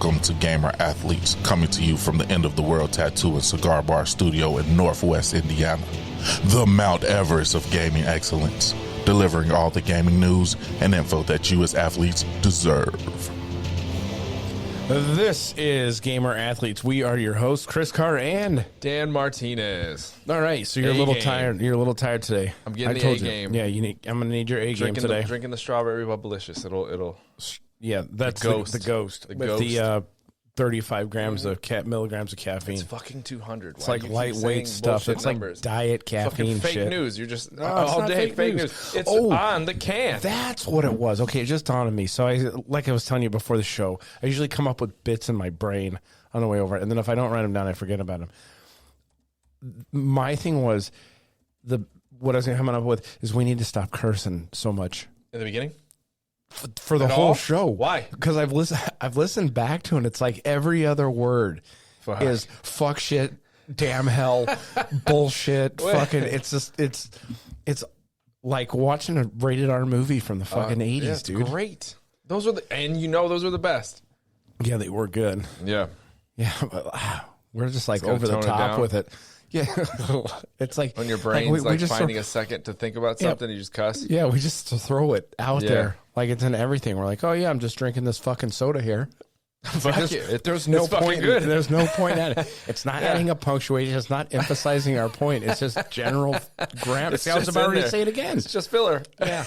Welcome to Gamer Athletes, coming to you from the End of the World Tattoo and Cigar Bar Studio in Northwest Indiana, the Mount Everest of gaming excellence, delivering all the gaming news and info that you as athletes deserve. This is Gamer Athletes. We are your hosts, Chris Carr and Dan Martinez. All right, so you're a little tired. You're a little tired today. I'm getting the A game. Yeah, I'm gonna need your A game today. Drinking the strawberry bubblicious. It'll. Yeah, that's the ghost. The with ghost. The 35 grams of milligrams of caffeine. It's fucking 200. It's like lightweight stuff. It's numbers? Like diet caffeine fucking fake shit. news. You're just all day fake news. It's on the can. That's what it was. Okay, it just dawned on me. So like I was telling you before the show, I usually come up with bits in my brain on the way over, and then if I don't write them down, I forget about them. My thing was what I was coming up with is we need to stop cursing so much In the beginning? for the whole show. Why? Because I've listened back to it, and it's like every other word is fuck shit, damn hell, bullshit, fucking. It's just it's like watching a rated R movie from the fucking 80s, dude. Great. Those were those were the best. Yeah, they were good. Yeah. Yeah, but we're just like gotta over the tone it top down. with it. Yeah, it's like When your brain's we just finding a second to think about something, you just cuss. Yeah, we just throw it out Yeah. there like it's in everything. We're like, oh yeah, I'm just drinking this fucking soda here. Fuck it. There's no It's fucking point. good. There's no point at it. It's not adding a punctuation. It's not emphasizing our point. It's just general grammar. It's I was just about in ready to there. say it again. It's just filler. Yeah,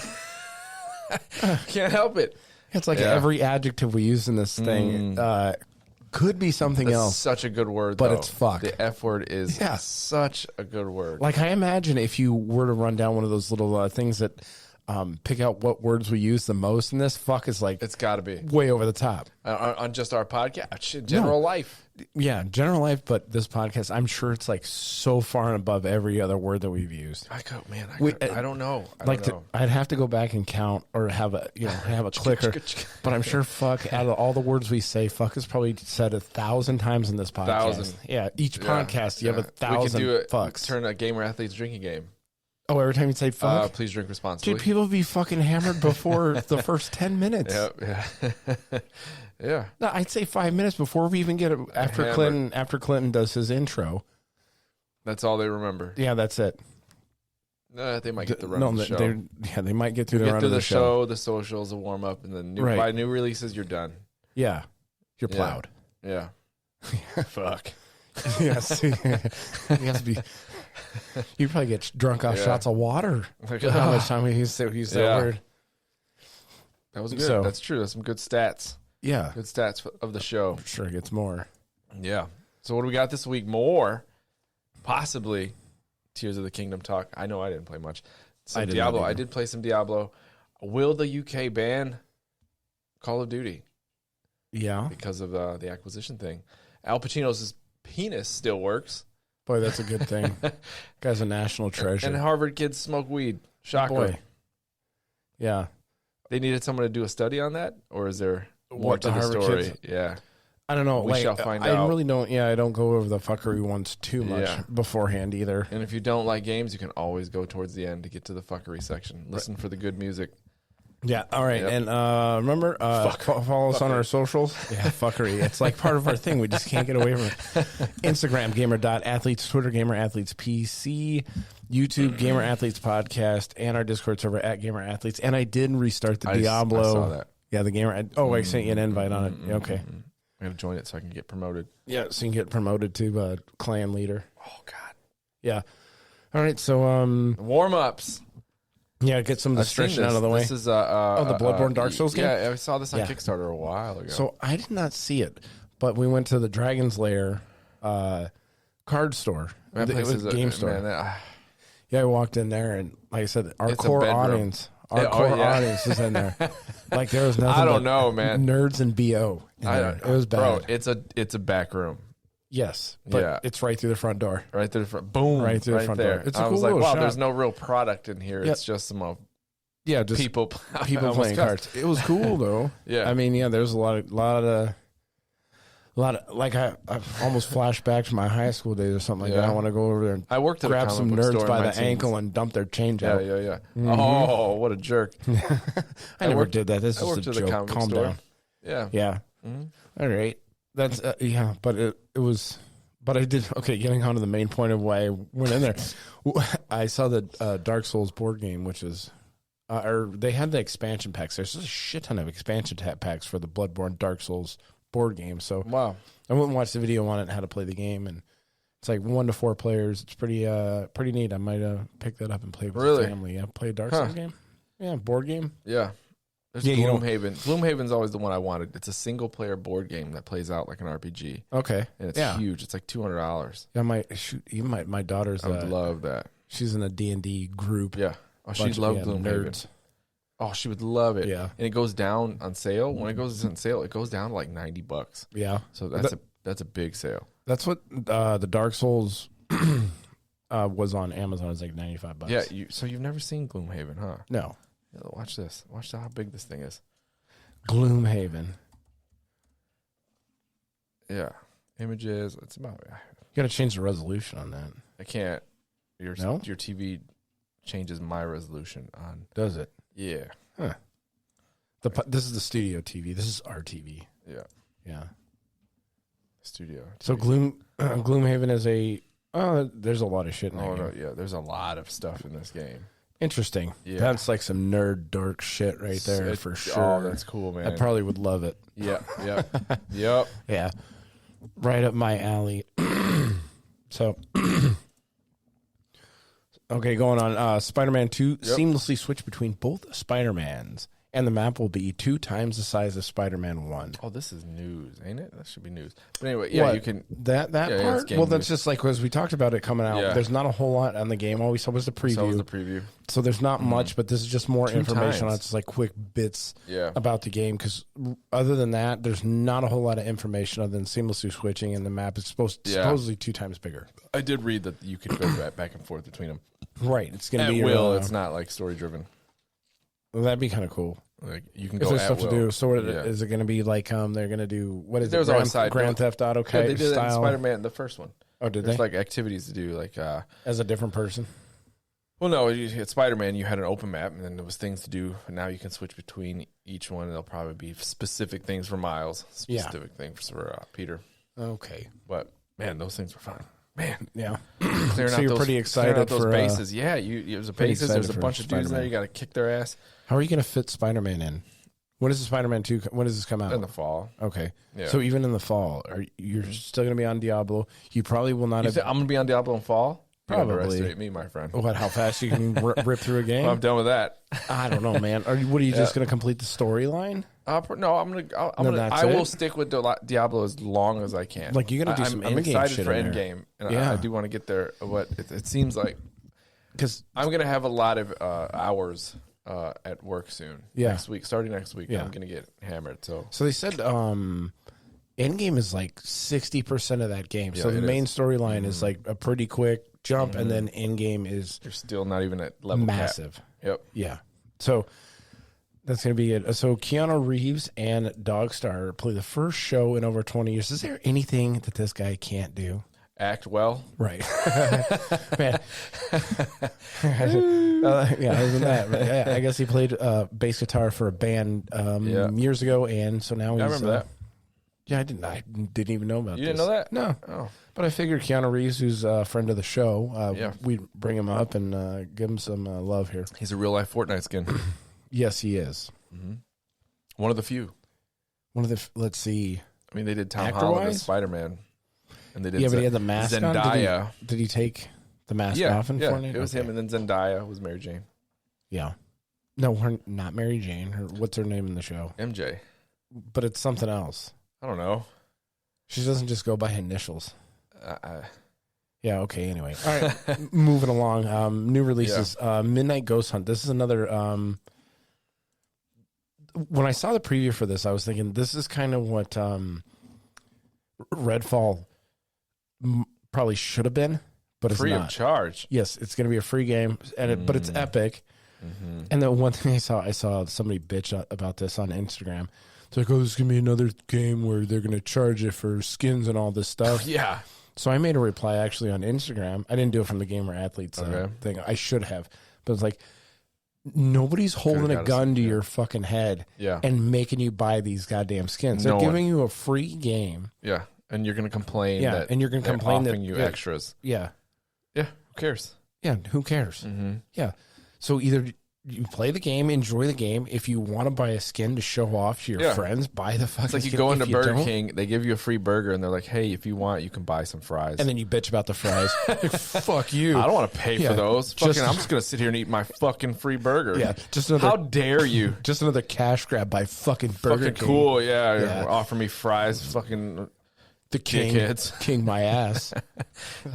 Can't help it. it's like every adjective we use in this thing could be something That's else. such a good word, But though. it's fuck. The F word is such a good word. Like I imagine if you were to run down one of those little things that pick out what words we use the most in this, fuck is like It's got to be. way over the top. On just our podcast. Shit, general life. Yeah, general life, but this podcast, I'm sure it's like so far and above every other word that we've used. I don't know. I'd have to go back and count or have a clicker, but I'm sure fuck out of all the words we say, fuck is probably said 1,000 times in this podcast. 1,000. Yeah, each podcast you have 1,000 We could do it. fucks. Turn a Gamer Athletes drinking game. Oh, every time you say fuck, Please drink responsibly. dude, people be fucking hammered before the first 10 minutes. Yeah. Yeah. No, I'd say 5 minutes before we even get it after Hammered. Clinton does his intro. That's all they remember. Yeah, that's it. They might get the run of the show. They might get through the Get run through of the the show. the socials, the warm up, and then Right. by new releases, you're done. Yeah, you're Yeah. plowed. Yeah. Fuck. Yes, you have to be. You probably get drunk off shots of water. How much time we used that word? That was good. So- That's true. That's some good stats. Yeah, Good stats of the show. I'm sure it gets more. Yeah. So what do we got this week? More, possibly, Tears of the Kingdom talk. I know I didn't play much. Some I did Diablo. not either. I did play some Diablo. Will the UK ban Call of Duty Yeah, because of the acquisition thing? Al Pacino's penis still works, boy, that's a good thing. Guy's a national treasure. and Harvard kids smoke weed. Shocker. Boy, yeah. They needed someone to do a study on that, or is there more What, to the the Harvard story? kids? Yeah. I don't know. We like, shall find I out. really don't. Yeah, I don't go over the fuckery ones too much beforehand either. And if you don't like games, you can always go towards the end to get to the fuckery section. Listen for the good music. Yeah. All right. Yep. And remember, follow us on our socials. Yeah, fuckery. It's like part of our thing. We just can't get away from it. Instagram, gamer.athletes, Twitter, gamer athletes PC, YouTube, Gamer Athletes Podcast, and our Discord server at Gamer Athletes. And I did restart the Diablo. I saw that. Yeah, the Gamer. I sent you an invite on it. Okay. I'm going to join it so I can get promoted. Yeah, so you can get promoted to clan leader. Oh, God. Yeah. All right. So, Warm-ups. yeah, get some distraction out of the way. This is the Bloodborne Dark Souls game? Yeah, I saw this on Yeah. Kickstarter a while ago. So I did not see it, but we went to the Dragon's Lair card store. That It place was is game store. Man, Yeah, I walked in there, and like I said, our It's a core bedroom. audience, Yeah, audience is in there. Like there was nothing. I don't but know, man. Nerds and bo. In I there. don't It was bad. Bro, it's a back room. Yes, but it's right through the front door. Right there, boom, Right through the front there. door. It's a I cool was like, little wow, shop. there's no real product in here. Yep. It's just some Yeah, just people people playing cards. It was cool though. Yeah. I mean, yeah, there's a lot of like I almost flashed back to my high school days or something like that. I want to go over there and I worked at a grab comic some book store nerds in by my the teens. ankle and dump their change Yeah, out. yeah. Oh, what a jerk! I never did that. This I is worked a at a joke. comic book Calm store. down. Yeah. Yeah. All right. That's yeah, but it was. But I did getting on to the main point of why I went in there. I saw the Dark Souls board game, which is, or they had the expansion packs. There's a shit ton of expansion packs for the Bloodborne Dark Souls board game. So wow, I went and watched the video on it, how to play the game, and it's like 1 to 4 players. It's pretty neat. I might pick that up and play with the family. Yeah, play a Dark Souls game. Yeah, board game. Yeah. There's Gloomhaven. Gloomhaven's always the one I wanted. It's a single player board game that plays out like an RPG. Okay. And it's huge. It's like $200. Yeah, my daughter's. I would love that. She's in a D&D group. Yeah. Oh, she'd love Gloomhaven. Nerds. Oh, she would love it. Yeah. And it goes down on sale. When it goes on sale, it goes down to like $90. Yeah. So that's a big sale. That's what the Dark Souls was on Amazon. It's like $95. Yeah. So you've never seen Gloomhaven, huh? No. Watch this. Watch how big this thing is. Gloomhaven. Yeah. Images. It's about. You got to change the resolution on that. I can't. Your TV changes my resolution on. Does it? Yeah. Huh. This is the studio TV. This is our TV. Yeah. Yeah. Studio TV. So Gloomhaven is a. There's a lot of shit in there. No, yeah. There's a lot of stuff in this game. Interesting. Yeah. That's like some nerd dork shit right there for sure. Oh, that's cool, man. I probably would love it. Yeah. Yep. Yeah. Right up my alley. So, okay, going on. Spider-Man 2 seamlessly switch between both Spider-Mans, and the map will be 2 times the size of Spider-Man 1. Oh, this is news, ain't it? That should be news. But anyway, yeah, you can... That part? Well, that's just like, as we talked about it coming out, there's not a whole lot on the game. All we saw was the preview. So there's not much, but this is just more information on just like quick bits about the game, because other than that, there's not a whole lot of information other than seamlessly switching, and the map is supposedly 2 times bigger. I did read that you could go back and forth between them. Right. It's going to be... It's not like story-driven. Well, that'd be kind of cool. Like you can if go there's at stuff will. to do. So is it going to be like they're going to do There's Grand Theft Auto they did style? that in Spider-Man, the first one. Oh, did There's they? like activities to do, like as a different person. Well, no, at Spider-Man you had an open map, and then there was things to do. And now you can switch between each one. And there'll probably be specific things for Miles, specific things for Peter. Okay, but man, those things were fun. Man, yeah. So you're pretty excited those for bases. There's a bases. There's a bunch of dudes in there. You got to kick their ass. How are you going to fit Spider-Man in? When does the Spider-Man 2? When does this come out? In the fall. Okay. Yeah. So even in the fall, you're still going to be on Diablo. You probably will not. I'm going to be on Diablo in fall. Probably. You underestimate me, my friend. What? How fast you can rip through a game? Well, I'm done with that. I don't know, man. What are you just going to complete the storyline? No, I will stick with Diablo as long as I can. Like you're going to do some I'm in-game excited shit for in in-game, and I do want to get there. What it seems like, because I'm going to have a lot of hours at work soon. Yeah. Starting next week, I'm going to get hammered. So they said Endgame is like 60% of that game. So the main storyline is like a pretty quick jump, and then Endgame is... You're still not even at level massive. Cap. Yep. Yeah. So that's going to be it. So Keanu Reeves and Dogstar play the first show in over 20 years. Is there anything that this guy can't do? Act well. Right. Man. Isn't that? Yeah, I guess he played bass guitar for a band years ago, and so now he's... I remember that. Yeah, I didn't even know about this. You didn't know that? No. Oh. But I figured Keanu Reeves, who's a friend of the show, we'd bring him up and give him some love here. He's a real-life Fortnite skin. Yes, he is. Mm-hmm. One of the few. Let's see. I mean, they did Tom Holland as Spider-Man. And they did but he had the mask Zendaya. on. Did he take the mask off in Fortnite? It was him, and then Zendaya was Mary Jane. Yeah. No, not Mary Jane. What's her name in the show? MJ. But it's something else. I don't know. She doesn't just go by initials. Yeah, okay, anyway. All right, moving along. New releases. Midnight Ghost Hunt. This is another... when I saw the preview for this, I was thinking this is kind of what Redfall probably should have been, but it's free not. Of charge. Yes, it's going to be a free game, but it's epic. Mm-hmm. And the one thing I saw somebody bitch about this on Instagram. It's like, oh, this is going to be another game where they're going to charge you for skins and all this stuff. Yeah. So I made a reply actually on Instagram. I didn't do it from the Gamer Athletes thing. I should have. But it's like, Nobody's holding a gun to yeah. your fucking head Yeah. and making you buy these goddamn skins. They're giving you a free game. Yeah. And you're going to complain that and you're going to complain offering that you extras. Yeah. Yeah. Who cares? Yeah. Who cares? Mm-hmm. Yeah. So either you play the game, enjoy the game. If you want to buy a skin to show off to your friends, buy the fucking skin. It's like you go into Burger King, they give you a free burger, and they're like, hey, if you want, you can buy some fries. And then you bitch about the fries. Like, fuck you. I don't want to pay for those. I'm just going to sit here and eat my fucking free burger. Yeah. Just another, how dare you? Just another cash grab by fucking Burger King. Cool. Yeah. Offer me fries. Fucking the king. Dickheads. King my ass.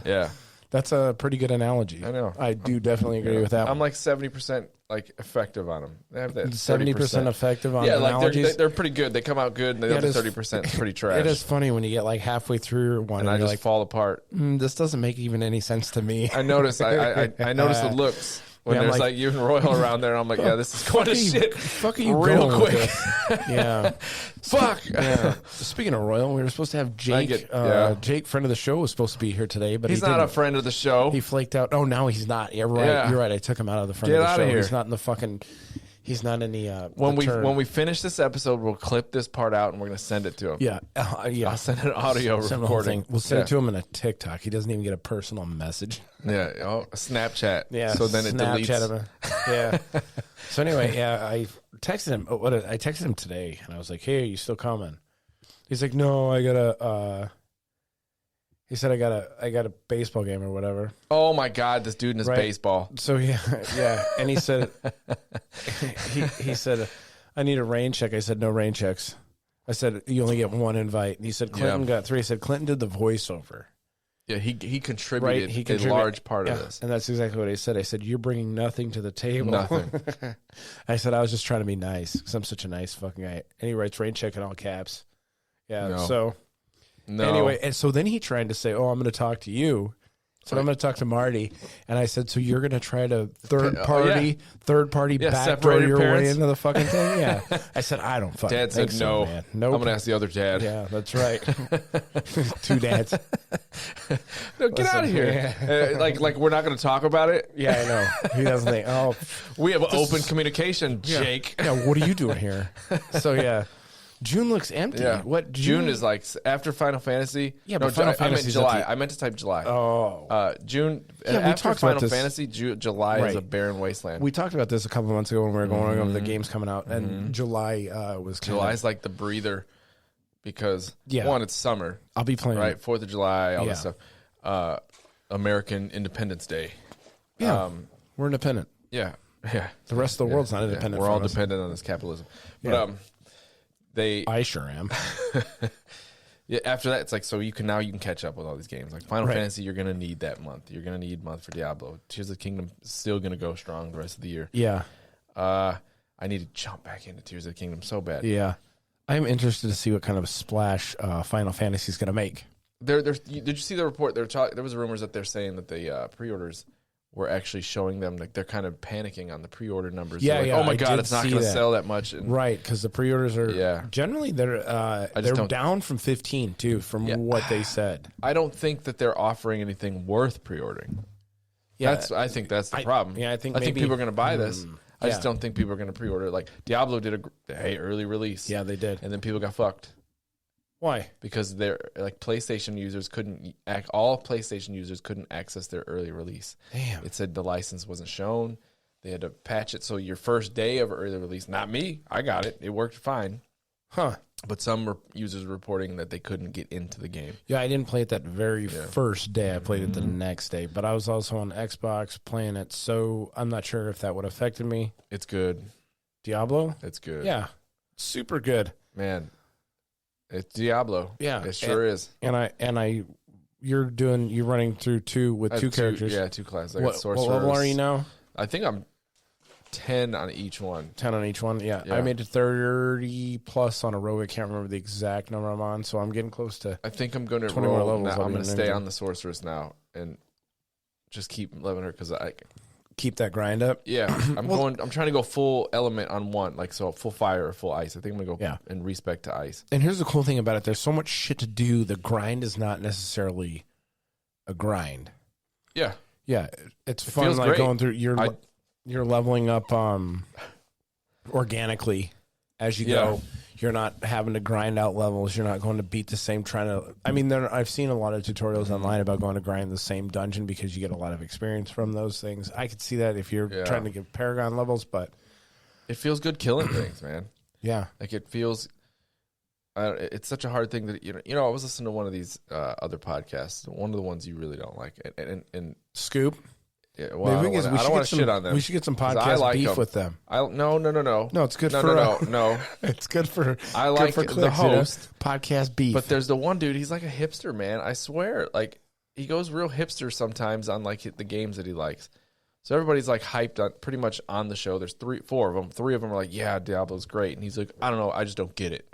Yeah. That's a pretty good analogy. I know. I do definitely agree with that. I'm like 70% like effective on them. They have that 70% effective on analogies. Like they're pretty good. They come out good, and the other 30% pretty trash. It is funny when you get like halfway through one and I just like, fall apart. This doesn't make even any sense to me. I notice. I notice the looks. When there's like you and Royal around there, I'm like, yeah, this is going to shit. Fuck you real quick. Yeah. Fuck. Yeah. Speaking of Royal, we were supposed to have Jake. Jake, friend of the show, was supposed to be here today, but he's not a friend of the show. He flaked out. Oh, now he's not. Yeah, right. Yeah. You're right. I took him out of the friend of the show. He's not in the fucking. He's not in the. When we finish this episode, we'll clip this part out and we're gonna send it to him. Yeah, yeah. I'll send an audio recording. We'll send it to him in a TikTok. He doesn't even get a personal message. Yeah, a Snapchat. Yeah, so then it deletes. Him. Yeah. So anyway, yeah, I texted him. I texted him today, and I was like, "Hey, are you still coming?" He's like, "No, I gotta." He said, I got a baseball game or whatever. Oh my God, this dude in his baseball. So yeah. And he said, he said, I need a rain check. I said, no rain checks. I said, you only get one invite. And he said, Clinton got 3. He said, Clinton did the voiceover. Yeah, he contributed, a large part of this. And that's exactly what I said. I said, you're bringing nothing to the table. Nothing. I said, I was just trying to be nice because I'm such a nice fucking guy. And he writes rain check in all caps. Yeah, no. So... No. Anyway, and so then he tried to say, "Oh, I'm going to talk to you." So I'm going to talk to Marty, and I said, "So you're going to try to third party backdoor your way into the fucking thing?" Yeah. I said, "I don't fucking." Dad said no. Man. Nope. I'm going to ask the other dad. Yeah, that's right. 2 dads. No, get out of here. Yeah. Like we're not going to talk about it. Yeah, I know. He doesn't think. Oh, we have open communication, Jake. Yeah. What are you doing here? So yeah. June looks empty. Yeah. What June is like after Final Fantasy? Yeah, but Final Fantasy I meant July. I meant to type July. Oh, June. Yeah, after Final Fantasy, July is a barren wasteland. We talked about this a couple months ago when we were going over the games coming out, and July was July's like the breather because one, it's summer. I'll be playing 4th of July, all this stuff. American Independence Day. Yeah, we're independent. Yeah. The rest of the world's not independent. We're all dependent on this capitalism. But I sure am. Yeah, after that, it's like, so you can catch up with all these games. Like Final Fantasy, you're going to need that month. You're going to need a month for Diablo. Tears of the Kingdom is still going to go strong the rest of the year. Yeah. I need to jump back into Tears of the Kingdom so bad. Yeah. I'm interested to see what kind of a splash Final Fantasy is going to make. Did you see the report? There was rumors that they're saying that the pre-orders were actually showing them like they're kind of panicking on the pre-order numbers. Yeah, like, oh my God, it's not going to sell that much. Right, because the pre-orders are generally they're down from 15 too, from what they said. I don't think that they're offering anything worth pre-ordering. Yeah, I think that's the problem. Yeah, I think people are going to buy this. I just don't think people are going to pre-order. Like Diablo did a early release. Yeah, they did, and then people got fucked. Why? Because they're like PlayStation users all PlayStation users couldn't access their early release. Damn. It said the license wasn't shown. They had to patch it. So your first day of early release, not me, I got it. It worked fine. Huh. But some users reporting that they couldn't get into the game. Yeah, I didn't play it that very first day. I played it the next day. But I was also on Xbox playing it, so I'm not sure if that would have affected me. It's good. Diablo? It's good. Yeah. Super good. Man. It's Diablo. Yeah. It sure is. And you're running through two characters. Yeah, 2 classes. What level are you now? I think I'm 10 on each one. 10 on each one? Yeah. I made it 30 plus on a rogue. I can't remember the exact number I'm on, so I'm getting close to I think I'm going to 20 more levels. I'm going to stay on the sorceress now and just keep loving her because I keep that grind up. Yeah, I'm trying to go full element on one, like so full fire or full ice. I think I'm gonna go and respec to ice. And here's the cool thing about it: there's so much shit to do. The grind is not necessarily a grind. Yeah, it's fun. Like great. going through. you're leveling up organically as you go. You're not having to grind out levels. You're not going to beat the same I've seen a lot of tutorials online about going to grind the same dungeon because you get a lot of experience from those things. I could see that if you're trying to get Paragon levels, but it feels good killing things, man. Yeah. Like it feels, it's such a hard thing that, I was listening to one of these other podcasts, one of the ones you really don't like. And Scoop. Yeah, well, I don't want to shit on them. We should get some podcast beef with them. No. No, it's good for no. It's good for I like for the host podcast beef. But there's the one dude. He's like a hipster, man. I swear, like he goes real hipster sometimes on like the games that he likes. So everybody's like hyped on pretty much on the show. There's 4 of them. 3 of them are like, yeah, Diablo's great, and he's like, I don't know, I just don't get it.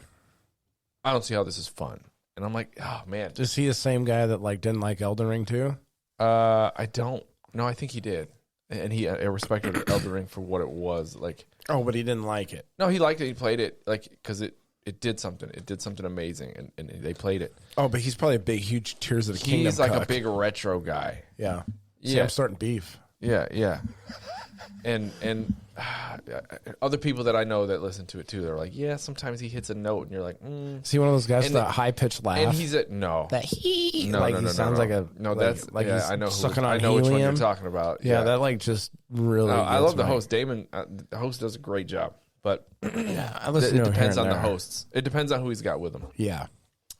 I don't see how this is fun. And I'm like, oh man, is he the same guy that like didn't like Elden Ring too? I don't. No, I think he did, and I respected Elden Ring for what it was. Like, oh, but he didn't like it. No, he liked it. He played it like because it did something. It did something amazing, and they played it. Oh, but he's probably a big, huge Tears of the Kingdom. He's like cuck. a big retro guy. Yeah. See, I'm starting beef. Yeah. And other people that I know that listen to it too, they're like, yeah, sometimes he hits a note, and you're like, is he one of those guys with that high pitched laugh? And he's no. That he no, like no, he no, sounds like a no. like, That's like yeah. he's I know. Sucking on I know helium. which one you're talking about. Yeah, that like just really. I love the host, Damon. The host does a great job, but I listen it to depends on the there. hosts. It depends on who he's got with him. Yeah,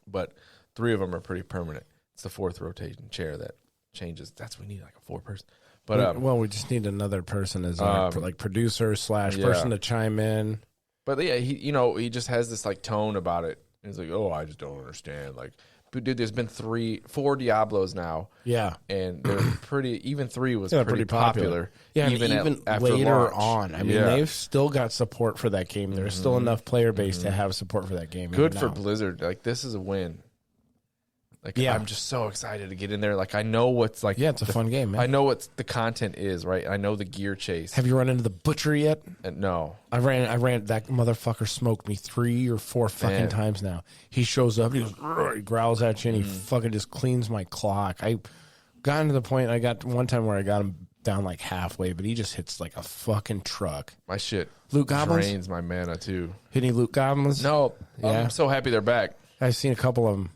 but 3 of them are pretty permanent. It's the 4th rotation chair that changes. That's we need like a 4-person. But well, we just need another person as like producer / person to chime in. But yeah, he just has this like tone about it. He's like, oh, I just don't understand. Like, dude, there's been 4 Diablos now. Yeah, and they're pretty. Even 3 was pretty popular. Yeah, even after later on. I mean, yeah. they've still got support for that game. There's still enough player base to have support for that game. Good for Blizzard. Like, this is a win. Like, I'm just so excited to get in there. Like, I know what's like. Yeah, it's a fun game, man. I know what the content is, right? I know the gear chase. Have you run into the butcher yet? No. I ran. That motherfucker smoked me 3 or 4 fucking times now. He shows up, he growls at you, and he fucking just cleans my clock. I got to the point. I got one time where I got him down like halfway, but he just hits like a fucking truck. My shit. Loot goblins drains my mana too. Hit any loot goblins? No. Yeah. I'm so happy they're back. I've seen a couple of them.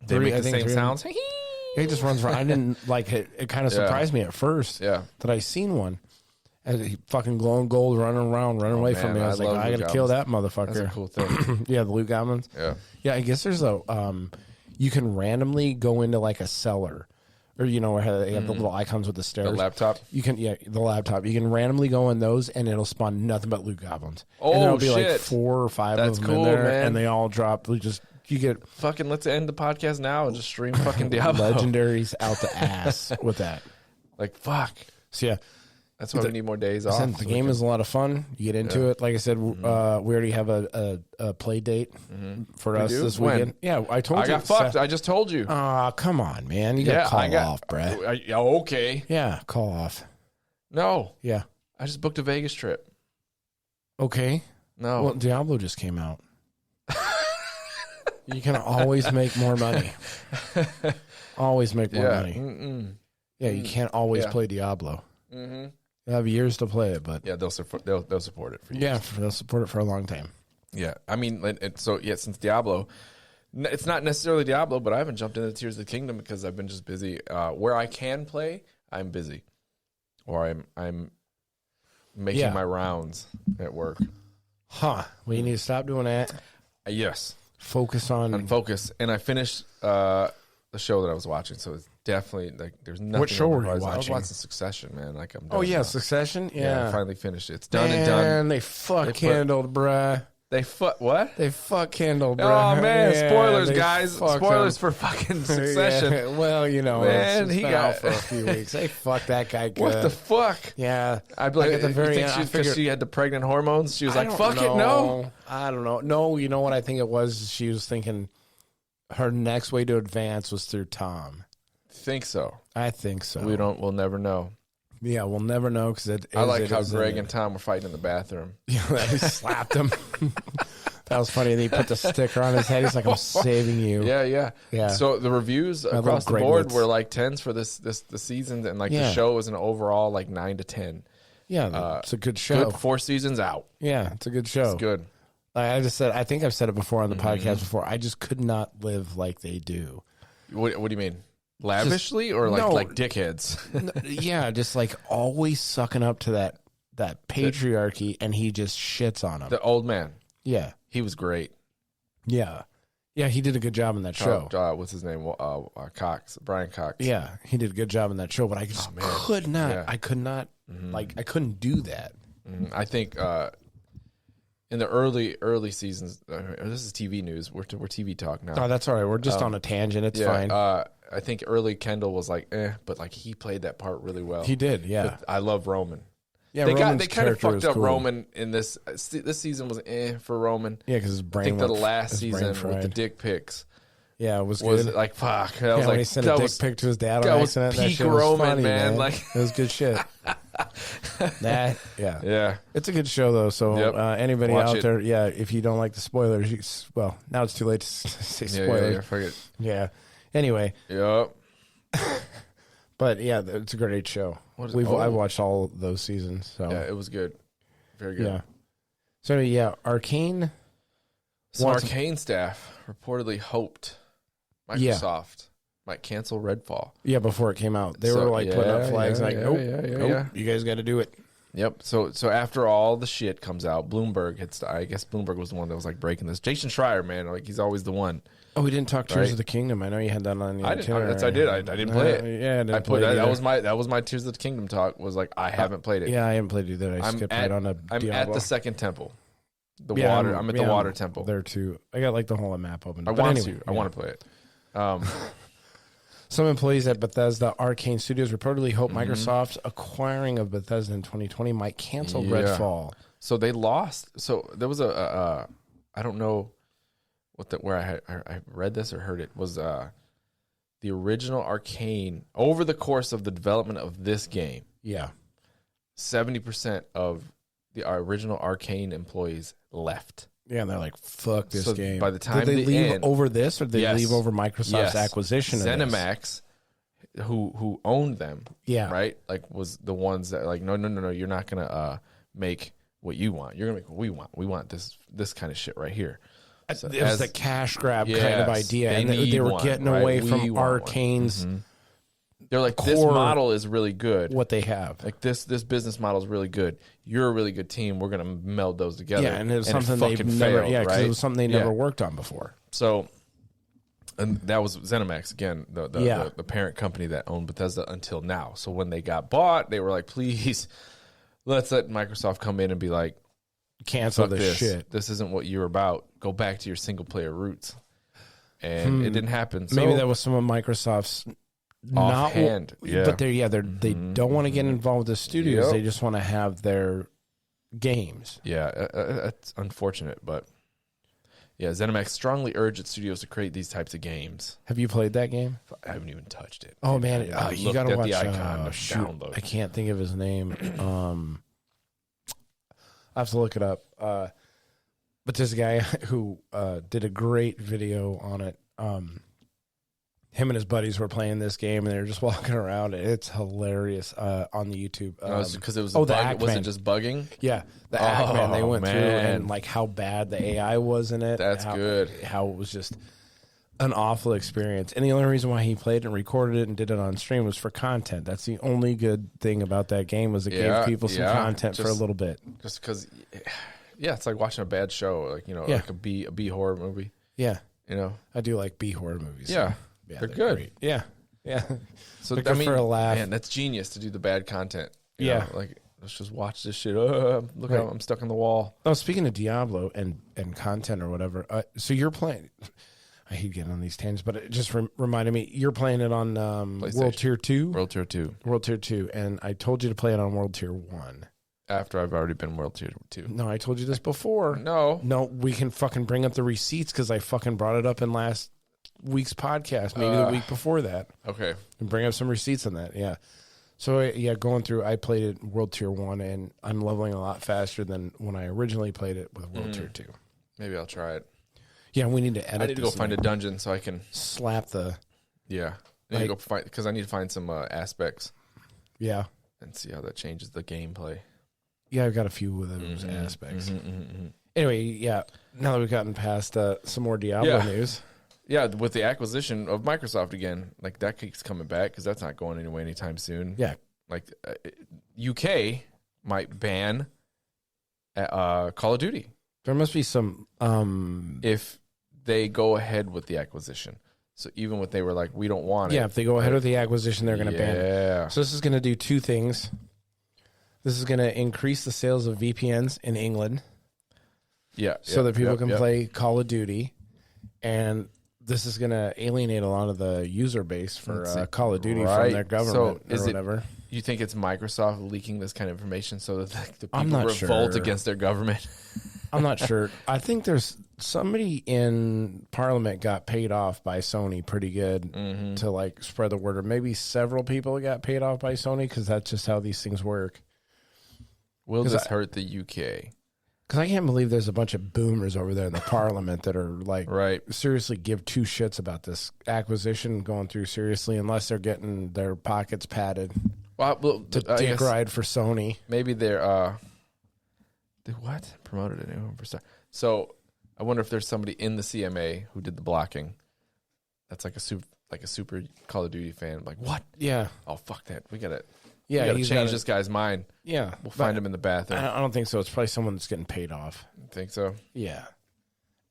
They make the same sounds. He just runs around. I didn't like it. It kind of surprised me at first. Yeah. That I seen one. And he fucking glowing gold running around, running away from me. I was like, I gotta kill that motherfucker. That's a cool thing. Yeah, the loot goblins. Yeah. Yeah, I guess there's you can randomly go into like a cellar. Or where they have the little icons with the stairs. The laptop? The laptop. You can randomly go in those and it'll spawn nothing but loot goblins. Oh, and there'll be shit. like 4 or 5 That's of them cool, in there. man. And they all drop. You get fucking, let's end the podcast now and just stream fucking Diablo. Legendaries out the ass with that. Like, fuck. So yeah. That's why we need more days off. The game is a lot of fun. You get into it. Like I said, we already have a play date for us this weekend. Yeah, I told you. I got fucked. I just told you. Oh, come on, man. You got to call off, Brett. Okay. Yeah, call off. No. Yeah. I just booked a Vegas trip. Okay. No. Well, Diablo just came out. You can always make more money. Always make more money. Yeah, you can't always play Diablo. Mm-hmm. You'll have years to play it, but they'll support it for you. Yeah, they'll support it for a long time. Yeah, I mean, since Diablo, it's not necessarily Diablo, but I haven't jumped into Tears of the Kingdom because I've been just busy. Where I can play, I'm busy, or I'm making my rounds at work. Huh? Well, you need to stop doing that. Yes. Focus on focus. And I finished the show that I was watching, so it's definitely like there's nothing. What show were you watching? I was watching Succession, man. Like I'm. Oh yeah, Succession. Yeah, I finally finished it. It's done and done. And they handled, bruh. They what? They handled, bruh. Oh man, yeah, spoilers, guys. Spoilers for fucking Succession. Yeah. Well, man, he got out for a few weeks. They fucked that guy good. What the fuck? Yeah, I'd be like, at the very end, because she had the pregnant hormones. She was like, "Fuck it, no." I don't know. No, you know what I think it was? She was thinking her next way to advance was through Tom. Think so? I think so. We'll never know. Yeah, we'll never know because I like how Greg and Tom were fighting in the bathroom. Yeah, he slapped him. That was funny. And he put the sticker on his head. He's like, "I'm saving you." Yeah. So the reviews across the board were like 10s for the season, and like the show was an overall like 9 to 10. Yeah, it's a good show. Good 4 seasons out. Yeah, it's a good show. It's good. I just said, I think I've said it before on the podcast before. I just could not live like they do. What do you mean? Lavishly or like dickheads? Yeah, just like always sucking up to that patriarchy, and he just shits on him. The old man. Yeah. He was great. Yeah. Yeah, he did a good job in that show. What's his name? Cox. Brian Cox. Yeah, he did a good job in that show, but I just could not. Yeah. I could not, like, I couldn't do that. I think in the early seasons, this is TV news. We're TV talk now. Oh, that's all right. We're just on a tangent. It's fine. I think early Kendall was like, but like he played that part really well. He did, yeah. But I love Roman. Yeah, they kind of fucked up cool. Roman in this. This season was for Roman. Yeah, because his brain. I think the last season with the dick pics. Yeah, it was good. Like fuck. I was like, when he sent a dick pic to his dad on accident. Peak that shit Roman, was funny, man. Like it was good shit. Yeah. It's a good show though. So anybody Watch out it. there, if you don't like the spoilers, well, now it's too late to say spoilers. Yeah, forget. Yeah. Anyway. Yep. But yeah, it's a great show. I watched all those seasons. So yeah, it was good. Very good. Yeah. So Arcane. Some Arcane staff reportedly hoped Microsoft might cancel Redfall. Yeah, before it came out, they were like putting up flags nope, you guys got to do it. Yep. So after all the shit comes out, Bloomberg hits. I guess Bloomberg was the one that was like breaking this. Jason Schreier, man, like he's always the one. Oh, we didn't talk Tears of the Kingdom. I know you had that on your itinerary. I did. I didn't play it. Yeah, that was my Tears of the Kingdom talk. Was like I haven't played it. Yeah, I haven't played it either. I skipped right on a Diablo. I'm at the second temple. I'm at the water temple. There too. I got like the whole map open. I want to play it. Some employees at Bethesda Arcane Studios reportedly hope Microsoft's acquiring of Bethesda in 2020 might cancel Redfall. So they lost. So there was I don't know where I read this or heard it was the original Arcane over the course of the development of this game. Yeah, 70% of the original Arcane employees left. Yeah, and they're like, "Fuck this game." By the time did they leave over this, or did they leave over Microsoft's acquisition of ZeniMax, who owned them? Yeah, right. Like was the ones that like, no, you're not gonna make what you want. You're gonna make what we want. We want this kind of shit right here. So it was the cash grab kind of idea, and they were getting away from Arcane's. They're like, this model is really good. What they have, like this business model is really good. You're a really good team. We're gonna meld those together. Yeah, and it was something they've never. Because it was something they never worked on before. So, and that was ZeniMax again, the parent company that owned Bethesda until now. So when they got bought, they were like, please, let's let Microsoft come in and be like, cancel this shit. This isn't what you're about. Go back to your single player roots. And it didn't happen. So, maybe that was some of Microsoft's offhand. But they don't want to get involved with the studios. Yep. They just want to have their games. Yeah, it's unfortunate, but yeah, ZeniMax strongly urged its studios to create these types of games. Have you played that game? I haven't even touched it. Oh man, you gotta watch the icon to download. I can't think of his name. I have to look it up. But this guy who did a great video on it. Him and his buddies were playing this game, and they were just walking around. It's hilarious on the YouTube. Because it was the bug. Was it just bugging? Yeah, the Activision. They went through and like how bad the AI was in it. That's good. How it was just an awful experience. And the only reason why he played and recorded it and did it on stream was for content. That's the only good thing about that game was it gave people some content for a little bit. Just because, it's like watching a bad show, like like a B horror movie. Yeah, I do like B horror movies. Yeah. Yeah, they're good. Great. Yeah. So they're good for a laugh. Man, that's genius to do the bad content. You know, like let's just watch this shit. Look how I'm stuck on the wall. Oh, speaking of Diablo and content or whatever. So you're playing. I hate getting on these tangents, but it just reminded me. You're playing it on World Tier 2. World Tier 2. World Tier 2, and I told you to play it on World Tier 1. After I've already been World Tier 2. No, I told you this before. No, we can fucking bring up the receipts because I fucking brought it up in last week's podcast, maybe the week before that. Okay. And bring up some receipts on that, yeah. So, going through, I played it World Tier 1, and I'm leveling a lot faster than when I originally played it with World Tier 2. Maybe I'll try it. Yeah, we need to edit. I need to go find a dungeon so I can slap the... Yeah. I need to go find... Because I need to find some aspects. Yeah. And see how that changes the gameplay. Yeah, I've got a few of those aspects. Anyway, yeah, now that we've gotten past some more Diablo news. Yeah, with the acquisition of Microsoft again, like that keeps coming back because that's not going anywhere anytime soon. Yeah. Like UK might ban Call of Duty. There must be some... if they go ahead with the acquisition. So even when they were like, we don't want it. Yeah, if they go ahead with the acquisition, they're going to ban it. Yeah. So this is going to do two things. This is going to increase the sales of VPNs in England. Yeah. So that people can play Call of Duty. And this is going to alienate a lot of the user base for Call of Duty from their government or whatever. You think it's Microsoft leaking this kind of information so that the I'm people not revolt sure. against their government? I'm not sure. I think there's somebody in Parliament got paid off by Sony pretty good to like spread the word, or maybe several people got paid off by Sony because that's just how these things work. Will this hurt the UK? Because I can't believe there's a bunch of boomers over there in the Parliament that are like seriously give two shits about this acquisition going through seriously unless they're getting their pockets padded to dick ride for Sony. Maybe they're they what? Promoted a new superstar. So I wonder if there's somebody in the CMA who did the blocking. That's like a super Call of Duty fan. Like, what? Yeah. Oh, fuck that. We gotta he's change this guy's mind. Yeah. We'll find him in the bathroom. I don't think so. It's probably someone that's getting paid off. Think so? Yeah.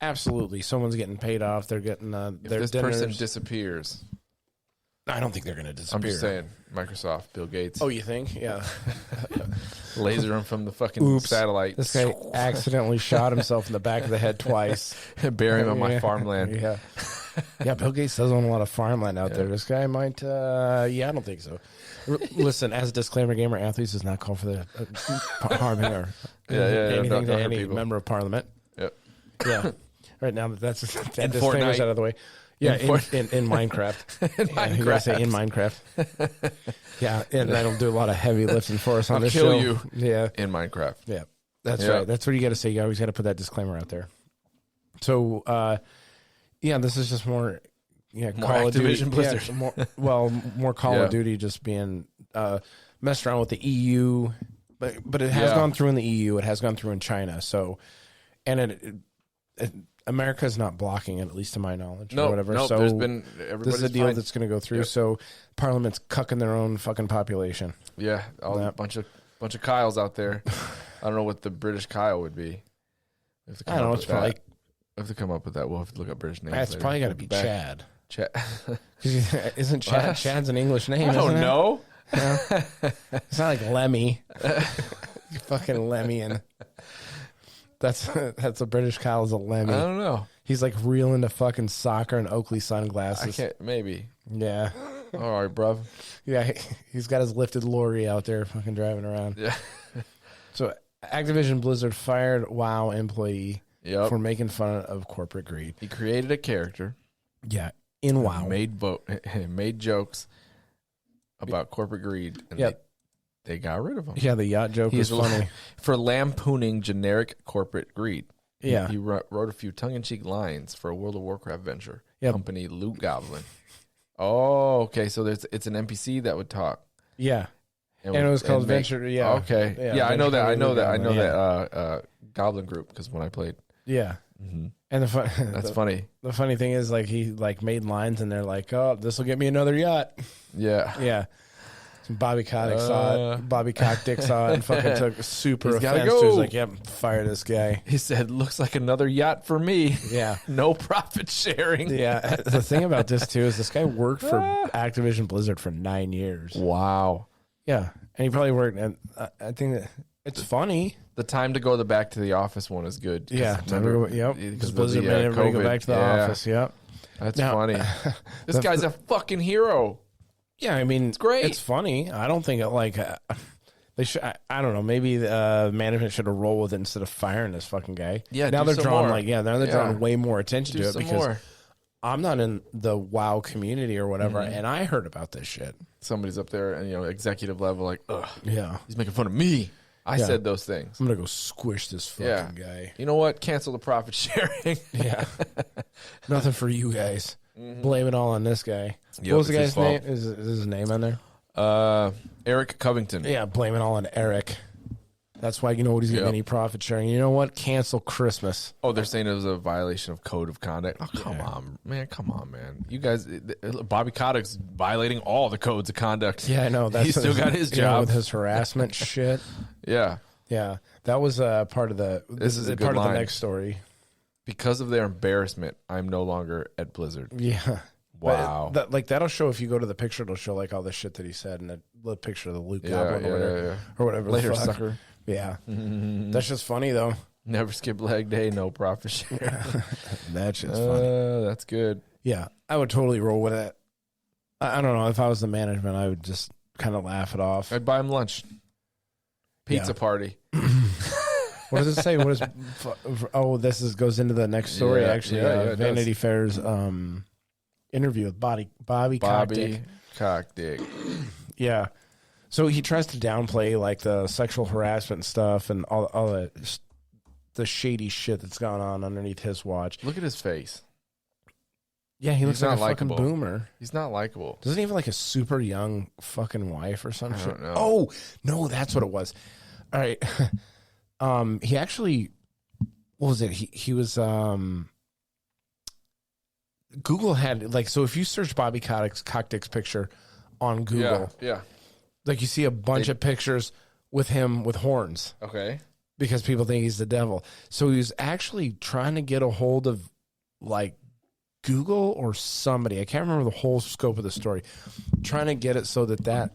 Absolutely. Someone's getting paid off. They're getting their this dinners. person disappears. I don't think they're going to disappear. I'm just saying. Microsoft, Bill Gates. Oh, you think? Yeah. Laser him from the fucking satellite. This guy accidentally shot himself in the back of the head twice. Bury him on my farmland. Yeah. Yeah, Bill Gates does own a lot of farmland out there. This guy might, I don't think so. Listen, as a disclaimer, Gamer Athletes does not call for the harming or anything to any member of Parliament. Yep. Yeah. Right now, that disclaimer's Fortnite. out of the way. Yeah, in Minecraft. In Minecraft. You gotta say in Minecraft. Yeah, and that'll do a lot of heavy lifting for us on this show. I'll kill you yeah. in Minecraft. Yeah, that's right. That's what you got to say. You always got to put that disclaimer out there. So, this is just more Call of Duty. Blizzard. Yeah, more Call of Duty just being messed around with the EU. But it has gone through in the EU. It has gone through in China. So, and America's not blocking it, at least to my knowledge, or whatever. No, so there's been this is a deal that's going to go through. Yep. So Parliament's cucking their own fucking population. Yeah, a bunch of Kyles out there. I don't know what the British Kyle would be. I don't know. It's probably. We have to come up with that. We'll have to look up British names. It's probably got to be Chad. Chad. Isn't Chad? Chad's an English name. I don't know. It's not like Lemmy. Fucking Lemmy and. That's a British Kyle's a Lemmy. I don't know. He's like real into fucking soccer and Oakley sunglasses. I can't. Maybe. Yeah. All right, bruv. Yeah, he's got his lifted lorry out there fucking driving around. Yeah. So Activision Blizzard fired WoW employee for making fun of corporate greed. He created a character. Yeah, in WoW. Made jokes about corporate greed. And they got rid of him. Yeah, the yacht joke is funny. For lampooning generic corporate greed. Yeah. He wrote a few tongue-in-cheek lines for a World of Warcraft venture. Company Loot Goblin. Oh, okay. So it's an NPC that would talk. Yeah. And it was called Venture. Yeah. Okay. Yeah, I know that. I know that Goblin group because when I played. Yeah. Mm-hmm. And that's funny. The funny thing is, like, he made lines, and they're like, "Oh, this will get me another yacht." Yeah. Yeah. Bobby Kotick saw it. Bobby Cockdick saw it and fucking took super offense. Go. He was like, "Yep, fire this guy." He said, "Looks like another yacht for me." Yeah. No profit sharing. Yeah. The thing about this too is this guy worked for Activision Blizzard for 9 years. Wow. Yeah, and he probably worked. And I think that it's funny. The time to go back to the office one is good. Yeah. Because Blizzard made everybody go back to the office. Yep. That's funny. This guy's a fucking hero. Yeah, I mean, it's great. It's funny. I don't think they should. I don't know. Maybe management should have rolled with it instead of firing this fucking guy. Yeah, now they're drawing drawing way more attention to it because I'm not in the WoW community or whatever, and I heard about this shit. Somebody's up there and executive level, like, ugh, yeah, he's making fun of me. I said those things. I'm gonna go squish this fucking guy. You know what? Cancel the profit sharing. Yeah, nothing for you guys. Blame it all on this guy. Yep, what was the guy's name? Is his name on there? Eric Covington. Yeah, blame it all on Eric. That's why you know what he's getting any profit sharing. You know what? Cancel Christmas. Oh, they're saying it was a violation of code of conduct. Oh, come on, man. You guys, Bobby Kotick's violating all the codes of conduct. Yeah, I know. He still got his job with his harassment shit. Yeah. Yeah. That was part of the. This is part of the next story. Because of their embarrassment, I'm no longer at Blizzard. Yeah. Wow. That'll show if you go to the picture. It'll show like all the shit that he said and the picture of the Luke Goblin or whatever. Later, the fuck. sucker. Yeah. That's just funny though. Never skip leg day, no profit share. That's just funny. That's good. Yeah, I would totally roll with it. I don't know. If I was the management, I would just kind of laugh it off. I'd buy him lunch. Pizza party. What does it say? What is? Oh, goes into the next story. Actually, Vanity Fair's interview with Bobby Cockdick. Yeah. So he tries to downplay like the sexual harassment and stuff and all the shady shit that's gone on underneath his watch. Look at his face. Yeah, he looks like a likable. fucking boomer. He's not likable. Doesn't he have like a super young fucking wife or some shit? I don't know. Oh, no, that's what it was. All right. He actually, what was it? He was, Google had like, so if you search Bobby Kotick's picture on Google, yeah. like you see a bunch of pictures with him with horns. Okay. Because people think he's the devil. So he was actually trying to get a hold of like Google or somebody. I can't remember the whole scope of the story. Trying to get it so that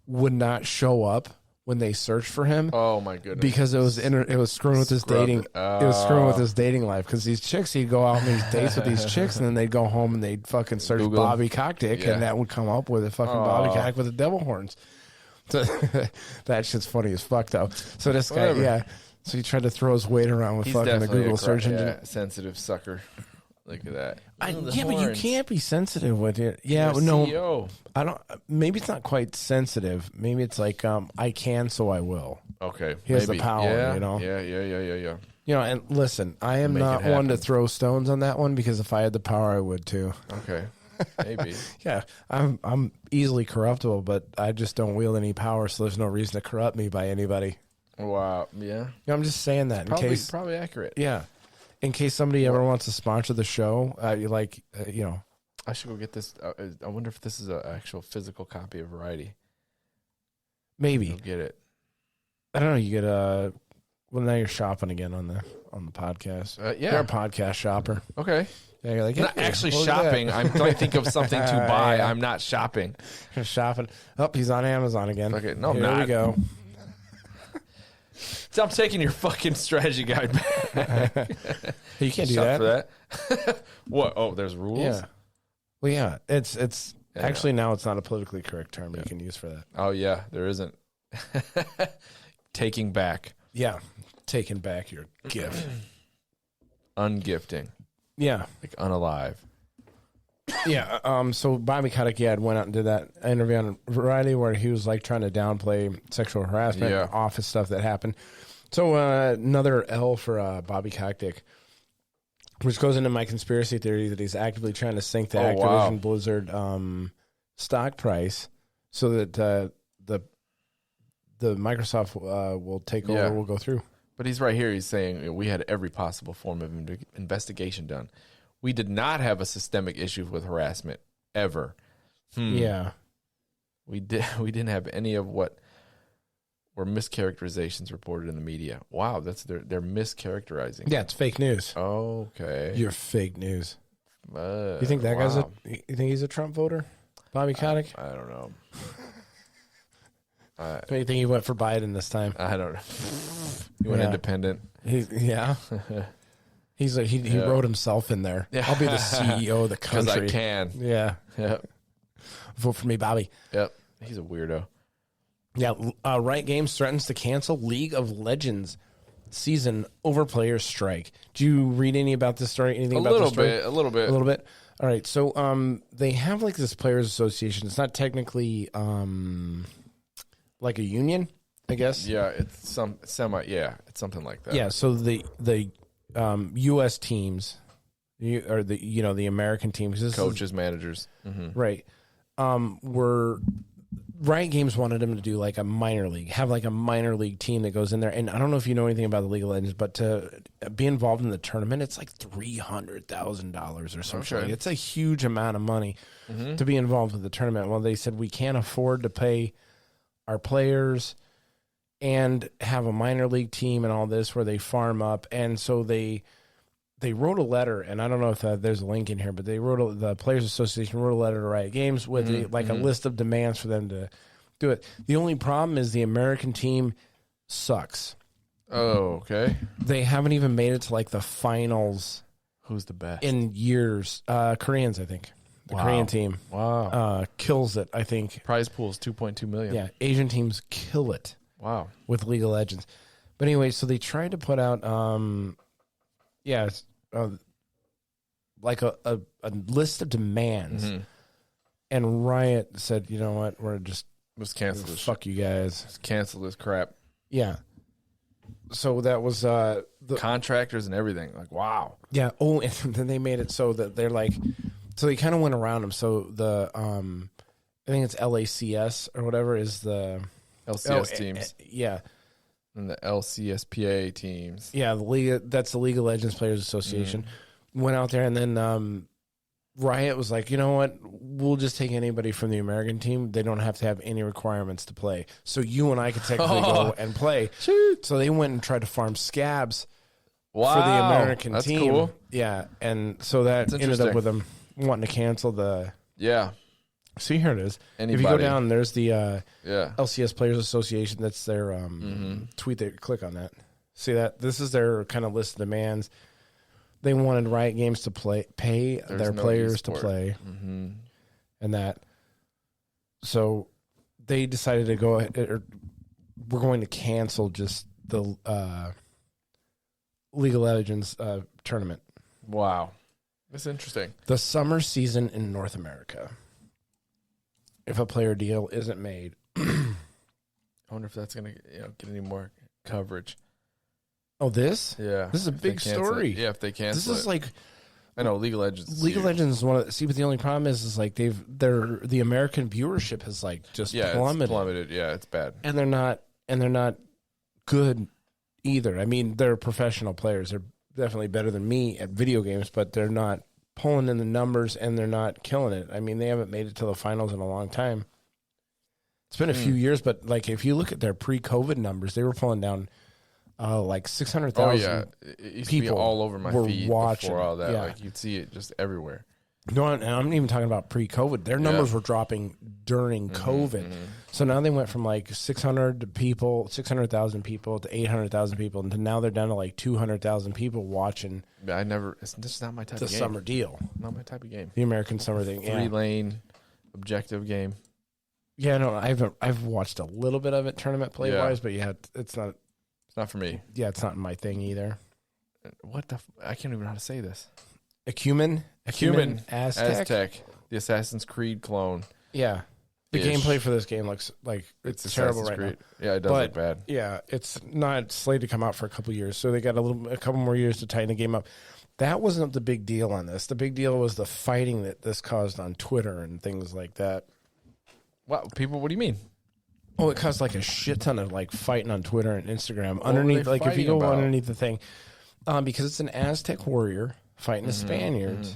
would not show up when they searched for him. Oh my goodness! Because it was screwing with his dating. It was screwing with his dating life. Because these chicks, he'd go out on these dates with these chicks, and then they'd go home and they'd fucking search Google Bobby Cockdick, and that would come up with a fucking Bobby Cock with the devil horns. So that shit's funny as fuck, though. So this guy, so he tried to throw his weight around with fucking the Google search engine. Yeah, sensitive sucker. Look at that. But you can't be sensitive with it. Yeah, You're no, CEO. I don't. Maybe it's not quite sensitive. Maybe it's like I can, so I will. Okay, he has the power. You know. Yeah. You know, and listen, I am not one to throw stones on that one because if I had the power, I would too. Okay, maybe. Yeah, I'm easily corruptible, but I just don't wield any power, so there's no reason to corrupt me by anybody. Wow. Yeah. You know, I'm just saying that in case. Probably accurate. Yeah. In case somebody ever wants to sponsor the show, you know. I should go get this. I wonder if this is an actual physical copy of Variety. Maybe. I'll get it. I don't know. You get well, now you're shopping again on the podcast. Yeah. You're a podcast shopper. Okay. Yeah, you're like, I'm not actually shopping. I'm trying to think of something to buy. I'm not shopping. You're shopping. Oh, he's on Amazon again. Okay. No, Here not. we go. So I'm taking your fucking strategy guide back. You can't do that. For that. What? Oh, there's rules? Yeah. Well, yeah. It's actually now it's not a politically correct term you can use for that. Oh, yeah. There isn't. Taking back. Yeah. Taking back your gift. Ungifting. Yeah. Like unalive. Yeah. So Bobby Kotick, went out and did that interview on Variety where he was like trying to downplay sexual harassment, office stuff that happened. So another L for Bobby Kotick, which goes into my conspiracy theory that he's actively trying to sink the Activision Blizzard stock price so that the Microsoft will take over, will go through. But he's right here. He's saying we had every possible form of investigation done. We did not have a systemic issue with harassment ever. Yeah, we didn't have any of what were mischaracterizations reported in the media. Wow, they're mischaracterizing. Yeah, it's fake news. Okay, you're fake news. You think that guy's you think he's a Trump voter, Bobby Kotick? I don't know. You think he went for Biden this time? I don't know. He went independent. He's like he wrote himself in there. Yeah. I'll be the CEO of the country because I can. Yeah. Yep. Vote for me, Bobby. Yep. He's a weirdo. Yeah. Riot Games threatens to cancel League of Legends season over players' strike. Do you read any about this story? Anything about this story? A little bit. All right. So they have like this players' association. It's not technically like a union, I guess. Yeah. It's it's something like that. Yeah. So the U.S. teams, or the American teams, coaches, managers, right? Riot Games wanted him to do like a minor league, have like a minor league team that goes in there. And I don't know if you know anything about the League of Legends, but to be involved in the tournament, it's like $300,000 or something. Okay. It's a huge amount of money to be involved with the tournament. Well, they said we can't afford to pay our players and have a minor league team and all this where they farm up. And so they wrote a letter, and I don't know if there's a link in here, but the Players Association wrote a letter to Riot Games with a list of demands for them to do it. The only problem is the American team sucks. Oh, okay. They haven't even made it to like the finals. Who's the best? In years. Koreans, I think. The Korean team. Wow. Kills it, I think. Prize pool is $2.2 million. Yeah, Asian teams kill it. Wow. With League of Legends. But anyway, so they tried to put out... like a list of demands, and Riot said, "You know what? Let's cancel this. Fuck you guys. Let's cancel this crap." Yeah. So that was the contractors and everything. Like, wow. Yeah. Oh, and then they made it so that they're like, so they kind of went around them. So the I think it's LACS or whatever is the LCS teams. Yeah. And the LCSPA teams. Yeah, that's the League of Legends Players Association. Went out there, and then Riot was like, you know what? We'll just take anybody from the American team. They don't have to have any requirements to play. So you and I could technically go and play. Shoot. So they went and tried to farm scabs for the American that's team. Cool. Yeah, and so that ended up with them wanting to cancel the... Yeah. See, here it is. Anybody. If you go down, there's the yeah. LCS Players Association. That's their tweet. They click on that. See that? This is their kind of list of demands. They wanted Riot Games to pay their players to play, and that. So they decided to go ahead, or we're going to cancel just the League of Legends tournament. Wow. That's interesting. The summer season in North America. If a player deal isn't made, I wonder if that's going to get any more coverage. Oh, this? Yeah. This is a big story. Yeah, if they cancel this is like... I know, League of Legends. League of Legends is one of the... See, but the only problem is like the American viewership has like just plummeted. It's plummeted. Yeah, it's bad. And they're not good either. I mean, they're professional players. They're definitely better than me at video games, but they're not pulling in the numbers, and they're not killing it. I mean, they haven't made it to the finals in a long time. It's been a few years, but like if you look at their pre-COVID numbers, they were pulling down like 600,000 it used people to be all over my feed watching. Before all that. Yeah. Like you'd see it just everywhere. No, and I'm even talking about pre-COVID. Their numbers were dropping during COVID. So now they went from like 600,000 people to 800,000 people, and now they're down to like 200,000 people watching. This is not my type of game. The summer deal. Not my type of game. The American summer thing. Yeah. 3-lane objective game. Yeah, no, I've watched a little bit of it tournament play wise, but yeah, it's not. It's not for me. Yeah, it's not my thing either. What the? I can't even know how to say this. Ecumene Aztec, the Assassin's Creed clone. Yeah, the gameplay for this game looks like it's terrible right now. Yeah, it does look bad. Yeah, it's not slated to come out for a couple years, so they got a couple more years to tighten the game up. That wasn't the big deal on this. The big deal was the fighting that this caused on Twitter and things like that. What people? What do you mean? Oh, it caused like a shit ton of like fighting on Twitter and Instagram underneath. Like if you go underneath the thing, because it's an Aztec warrior fighting the Spaniards.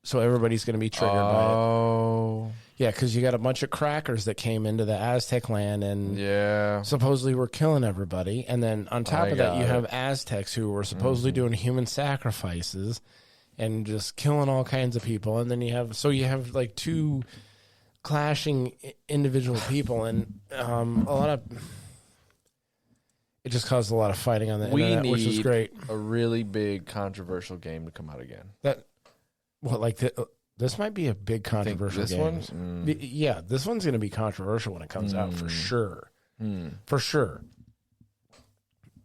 So everybody's going to be triggered by it. Oh. Yeah, because you got a bunch of crackers that came into the Aztec land and supposedly were killing everybody. And then on top of that, you have Aztecs who were supposedly doing human sacrifices and just killing all kinds of people. And then you have like two clashing individual people, and a lot of... It just caused a lot of fighting on the internet, which was great. A really big controversial game to come out again. This might be a big controversial game. Yeah, this one's going to be controversial when it comes out for sure. For sure.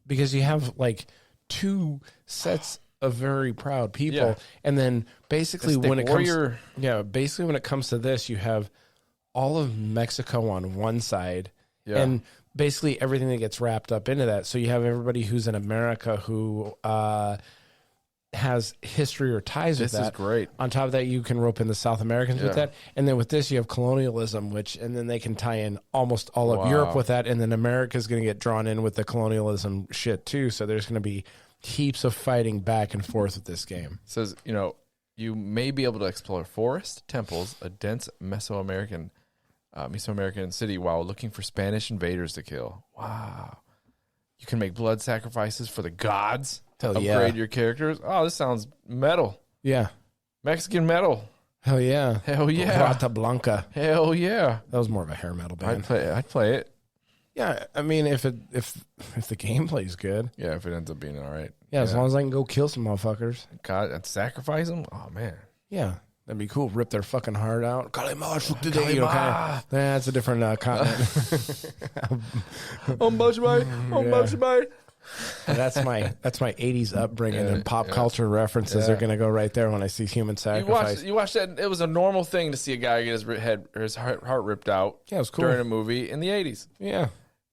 Because you have like two sets of very proud people, and then basically when it comes to this, you have all of Mexico on one side, and basically everything that gets wrapped up into that. So you have everybody who's in America who has history or ties with that. This is great. On top of that, you can rope in the South Americans with that. And then with this, you have colonialism, and then they can tie in almost all of Europe with that. And then America's going to get drawn in with the colonialism shit too. So there's going to be heaps of fighting back and forth with this game. It says, you may be able to explore forests, temples, a dense Mesoamerican city while looking for Spanish invaders to kill. Wow. You can make blood sacrifices for the gods. Upgrade your characters. Oh, this sounds metal. Yeah. Mexican metal. Hell yeah. Hell yeah. Rata Blanca. Hell yeah. That was more of a hair metal band. I'd play it. Yeah, I mean, if the gameplay's good. Yeah, if it ends up being all right. Yeah, as long as I can go kill some motherfuckers. God, and sacrifice them? Oh, man. Yeah, that'd be cool. Rip their fucking heart out. That's a different continent. That's my 80s upbringing and pop culture references are going to go right there when I see human sacrifice. You watched that. It was a normal thing to see a guy get his heart ripped out. Yeah, it was cool. During a movie in the 80s. Yeah.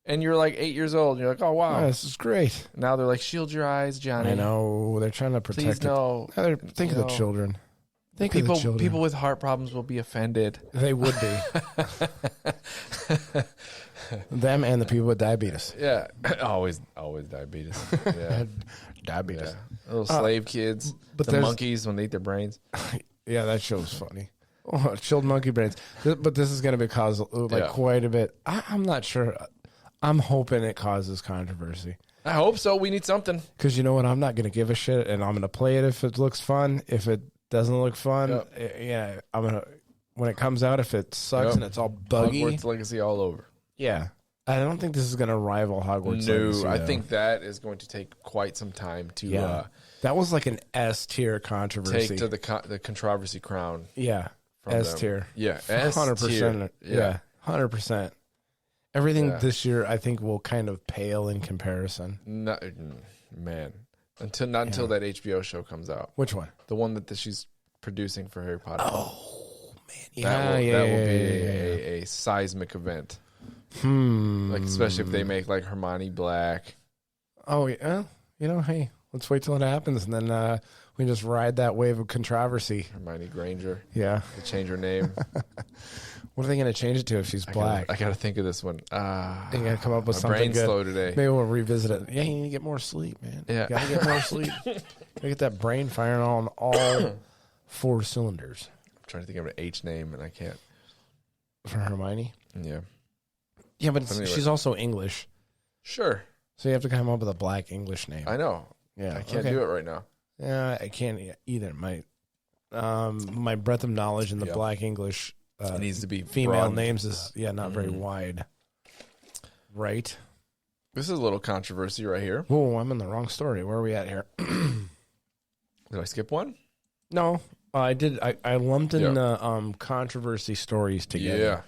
And you're like 8 years old. And you're like, oh, wow. Yeah, this is great. Now they're like, shield your eyes, Johnny. I know. They're trying to protect it. Think of the children. Think of the children. People with heart problems will be offended. They would be. Them and the people with diabetes. Yeah. Always diabetes. Yeah. Diabetes. Yeah. Little slave kids. But the monkeys when they eat their brains. Yeah, that show's funny. Oh, chilled monkey brains. But this is going to cause quite a bit. I'm not sure. I'm hoping it causes controversy. I hope so. We need something. Because you know what? I'm not going to give a shit, and I'm going to play it if it looks fun. If it doesn't look fun, I'm going to... When it comes out, if it sucks and it's all buggy... Hogwarts Legacy all over. Yeah. I don't think this is going to rival Hogwarts Legacy. No, I think that is going to take quite some time to... Yeah. That was like an S-tier controversy. Take to the controversy crown. Yeah. S-tier. Yeah. 100%. Yeah. 100%. Everything this year, I think, will kind of pale in comparison. Not until that HBO show comes out. Which one? The one that she's producing for Harry Potter. Oh man, that will be a seismic event. Like especially if they make like Hermione black. Oh yeah, hey, let's wait till it happens, and then we just ride that wave of controversy. Hermione Granger. Yeah, they change her name. What are they going to change it to if she's black? I got to think of this one. You got to come up with something brain's good. Slow today. Maybe we'll revisit it. Yeah, you need to get more sleep, man. Yeah. You got to get more sleep. You get that brain firing on all 4 cylinders. I'm trying to think of an H name, and I can't. For Hermione? Yeah. Yeah, but she's also English. Sure. So you have to come up with a black English name. I know. Yeah. I can't do it right now. Yeah, I can't either. My breadth of knowledge in the black English... it needs to be female broad. names is not very wide. Right? This is a little controversy right here. Whoa, I'm in the wrong story. Where are we at here? Did I skip one? No, I did. I lumped in the controversy stories together. Yeah.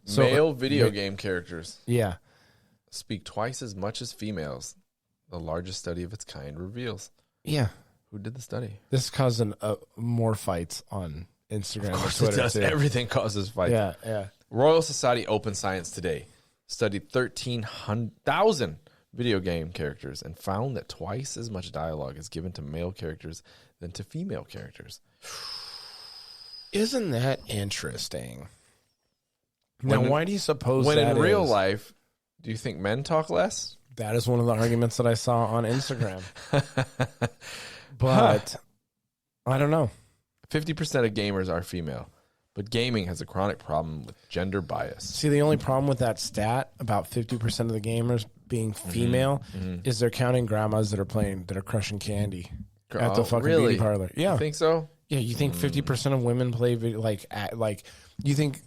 So, male video game characters. Yeah. Speak twice as much as females. The largest study of its kind reveals. Yeah. Who did the study? This is causing more fights on Instagram of course or Twitter. It does. Too. Everything causes fights. Yeah. Royal Society Open Science Today studied 13,000 video game characters and found that twice as much dialogue is given to male characters than to female characters. Isn't that interesting? Now, why do you suppose when that in real is? life, do you think men talk less? That is one of the arguments that I saw on Instagram. But I don't know. 50% of gamers are female, but gaming has a chronic problem with gender bias. See, the only problem with that stat about 50% of the gamers being female is they're counting grandmas that are crushing candy at the fucking beauty parlor. Yeah, you think so? Yeah, you think 50% of women play you think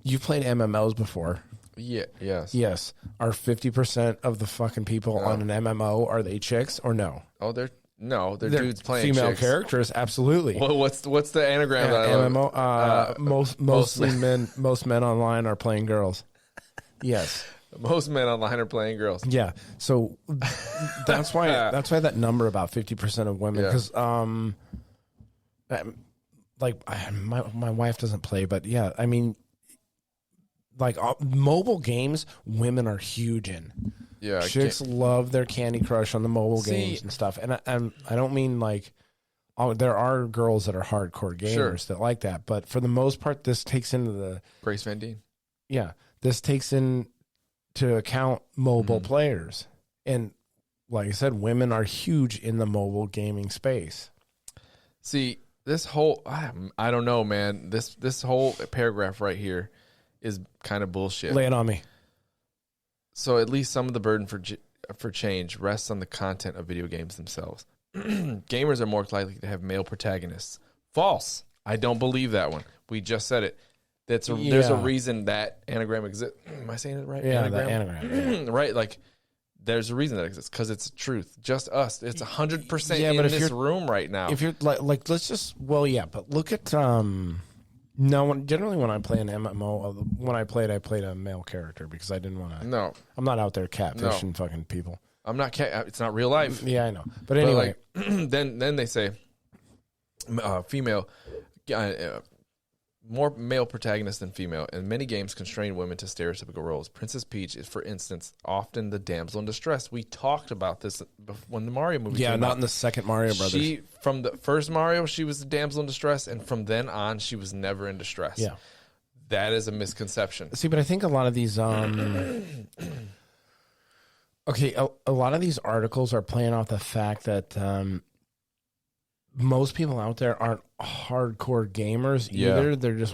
you've played MMOs before? Yeah. Yes. Are 50% of the fucking people on an MMO, are they chicks or no? Oh, they're dudes playing female chicks. Characters. Absolutely. Well, what's the anagram? MMO. Mostly men. Most men online are playing girls. Yes. Most men online are playing girls. Yeah. So that's why that number about 50% of women, because my wife doesn't play, but yeah, I mean, like mobile games, women are huge in. Yeah, chicks love their Candy Crush on the mobile games and stuff. And I don't mean like, there are girls that are hardcore gamers that like that, but for the most part, this takes into the Grace Van Dien. Yeah, this takes into account mobile players, and like I said, women are huge in the mobile gaming space. See, this whole I don't know, man. This whole paragraph right here is kind of bullshit. Lay it on me. So at least some of the burden for change rests on the content of video games themselves. Gamers are more likely to have male protagonists. False. I don't believe that one. We just said it. There's a reason that anagram exists. Am I saying it right? Yeah, the anagram. Yeah. Right, like there's a reason that exists because it's truth. just us. It's 100% in this room right now. If you're like let's just but look at generally when I play an MMO, when I played a male character because I didn't want to. No, I'm not out there catfishing fucking people. I'm not. It's not real life. Yeah, I know. But anyway, then they say female, more male protagonists than female, and many games constrain women to stereotypical roles. Princess Peach is, for instance, often the damsel in distress. We talked about this when the Mario movie came not out. in the second Mario Brothers. From the first Mario, she was the damsel in distress, and from then on, she was never in distress. Yeah. That is a misconception. See, but I think a lot of these okay, a lot of these articles are playing off the fact that most people out there aren't hardcore gamers either. They're just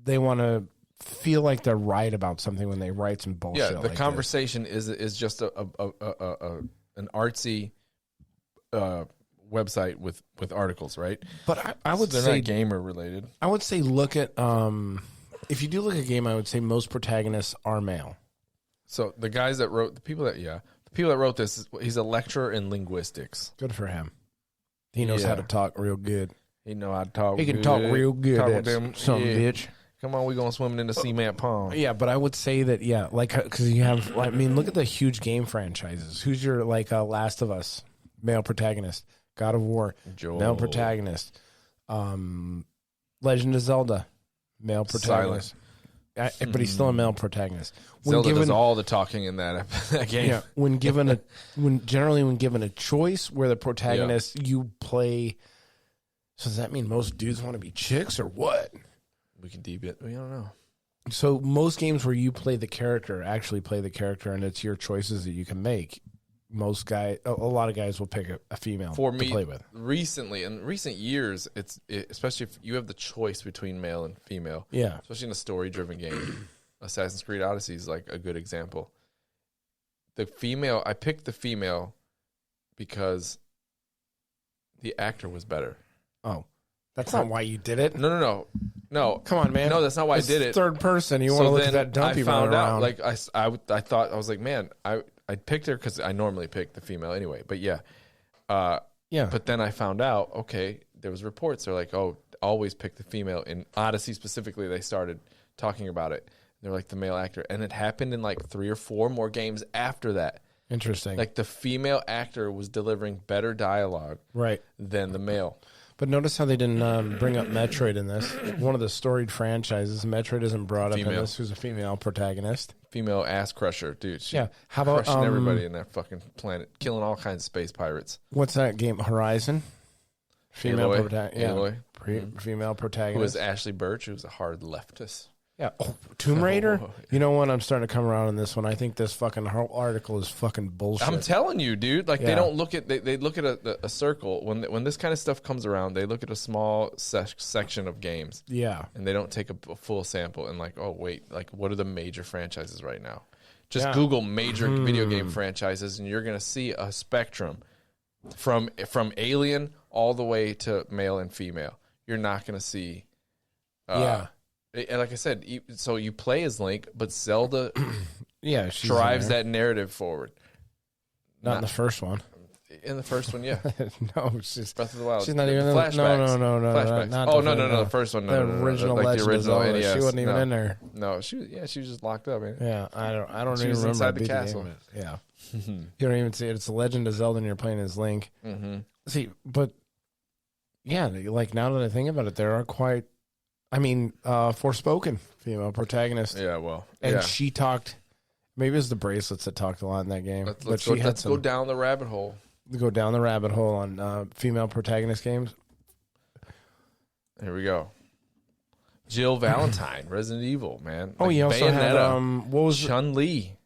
they want to feel like they're right about something when they write some bullshit. Yeah, the conversation is just an artsy website with articles, right? But I would they're say not gamer related. I would say look at if you do look at a game, I would say most protagonists are male. So the guys that wrote the people that wrote this, he's a lecturer in linguistics. Good for him. He knows how to talk real good. He know how to talk. He can talk real good. Talk with them, some bitch. Come on, we going swimming in the cement pond. Yeah, but I would say that because you have. I mean, look at the huge game franchises. Who's your Last of Us male protagonist? God of War male protagonist. Legend of Zelda male protagonist. But he's still a male protagonist. Zelda does all the talking in that game. Yeah, when given a choice where the protagonist you play. So does that mean most dudes want to be chicks or what? We can deep it. We don't know. So most games where you play the character, and it's your choices that you can make. A lot of guys will pick a female to play with. Recently, in recent years, especially if you have the choice between male and female. Yeah. Especially in a story-driven game. Assassin's Creed Odyssey is like a good example. I picked the female because the actor was better. Oh. That's not why you did it. No. Come on, man. No, that's not why I did it. Third person. You want to look at that dumpy running around. Like I thought, I was like, man, I picked her because I normally pick the female anyway. But yeah. But then I found out, okay, there was reports. They're like, oh, always pick the female. In Odyssey specifically, they started talking about it. They're like the male actor. And it happened in like 3 or 4 more games after that. Interesting. Like the female actor was delivering better dialogue than the male. But notice how they didn't bring up Metroid in this. One of the storied franchises, Metroid isn't brought up in this. Who's a female protagonist? Female ass crusher, dude. How about crushing everybody in that fucking planet, killing all kinds of space pirates. What's that game? Horizon. Female protagonist. Female protagonist. Who was Ashley Birch? Who was a hard leftist. Yeah. Oh, Tomb Raider? You know what? I'm starting to come around on this one. I think this fucking whole article is fucking bullshit. I'm telling you, dude. Like, they don't look at... They look at a circle. When this kind of stuff comes around, they look at a small section of games. Yeah. And they don't take a full sample and like, oh, wait. Like, what are the major franchises right now? Just Google major video game franchises, and you're going to see a spectrum from Alien all the way to male and female. You're not going to see... And like I said, so you play as Link, but Zelda drives that narrative forward. Not in the first one. In the first one, yeah. No, it's just Breath of the Wild. She's not even in flashbacks. No. The first one. The original NES. She wasn't even in there. No, she was just locked up, man. Yeah, I don't she even was remember inside the castle. Yeah. You don't even see it. It's the Legend of Zelda and you're playing as Link. Mm-hmm. See, but yeah, like now that I think about it, there are quite Forspoken female protagonist. Yeah, well. And she talked Maybe it's the bracelets that talked a lot in that game. Let's go down the rabbit hole. Go down the rabbit hole on female protagonist games. Here we go. Jill Valentine, Resident Evil, man. Oh, you also had what was Chun-Li?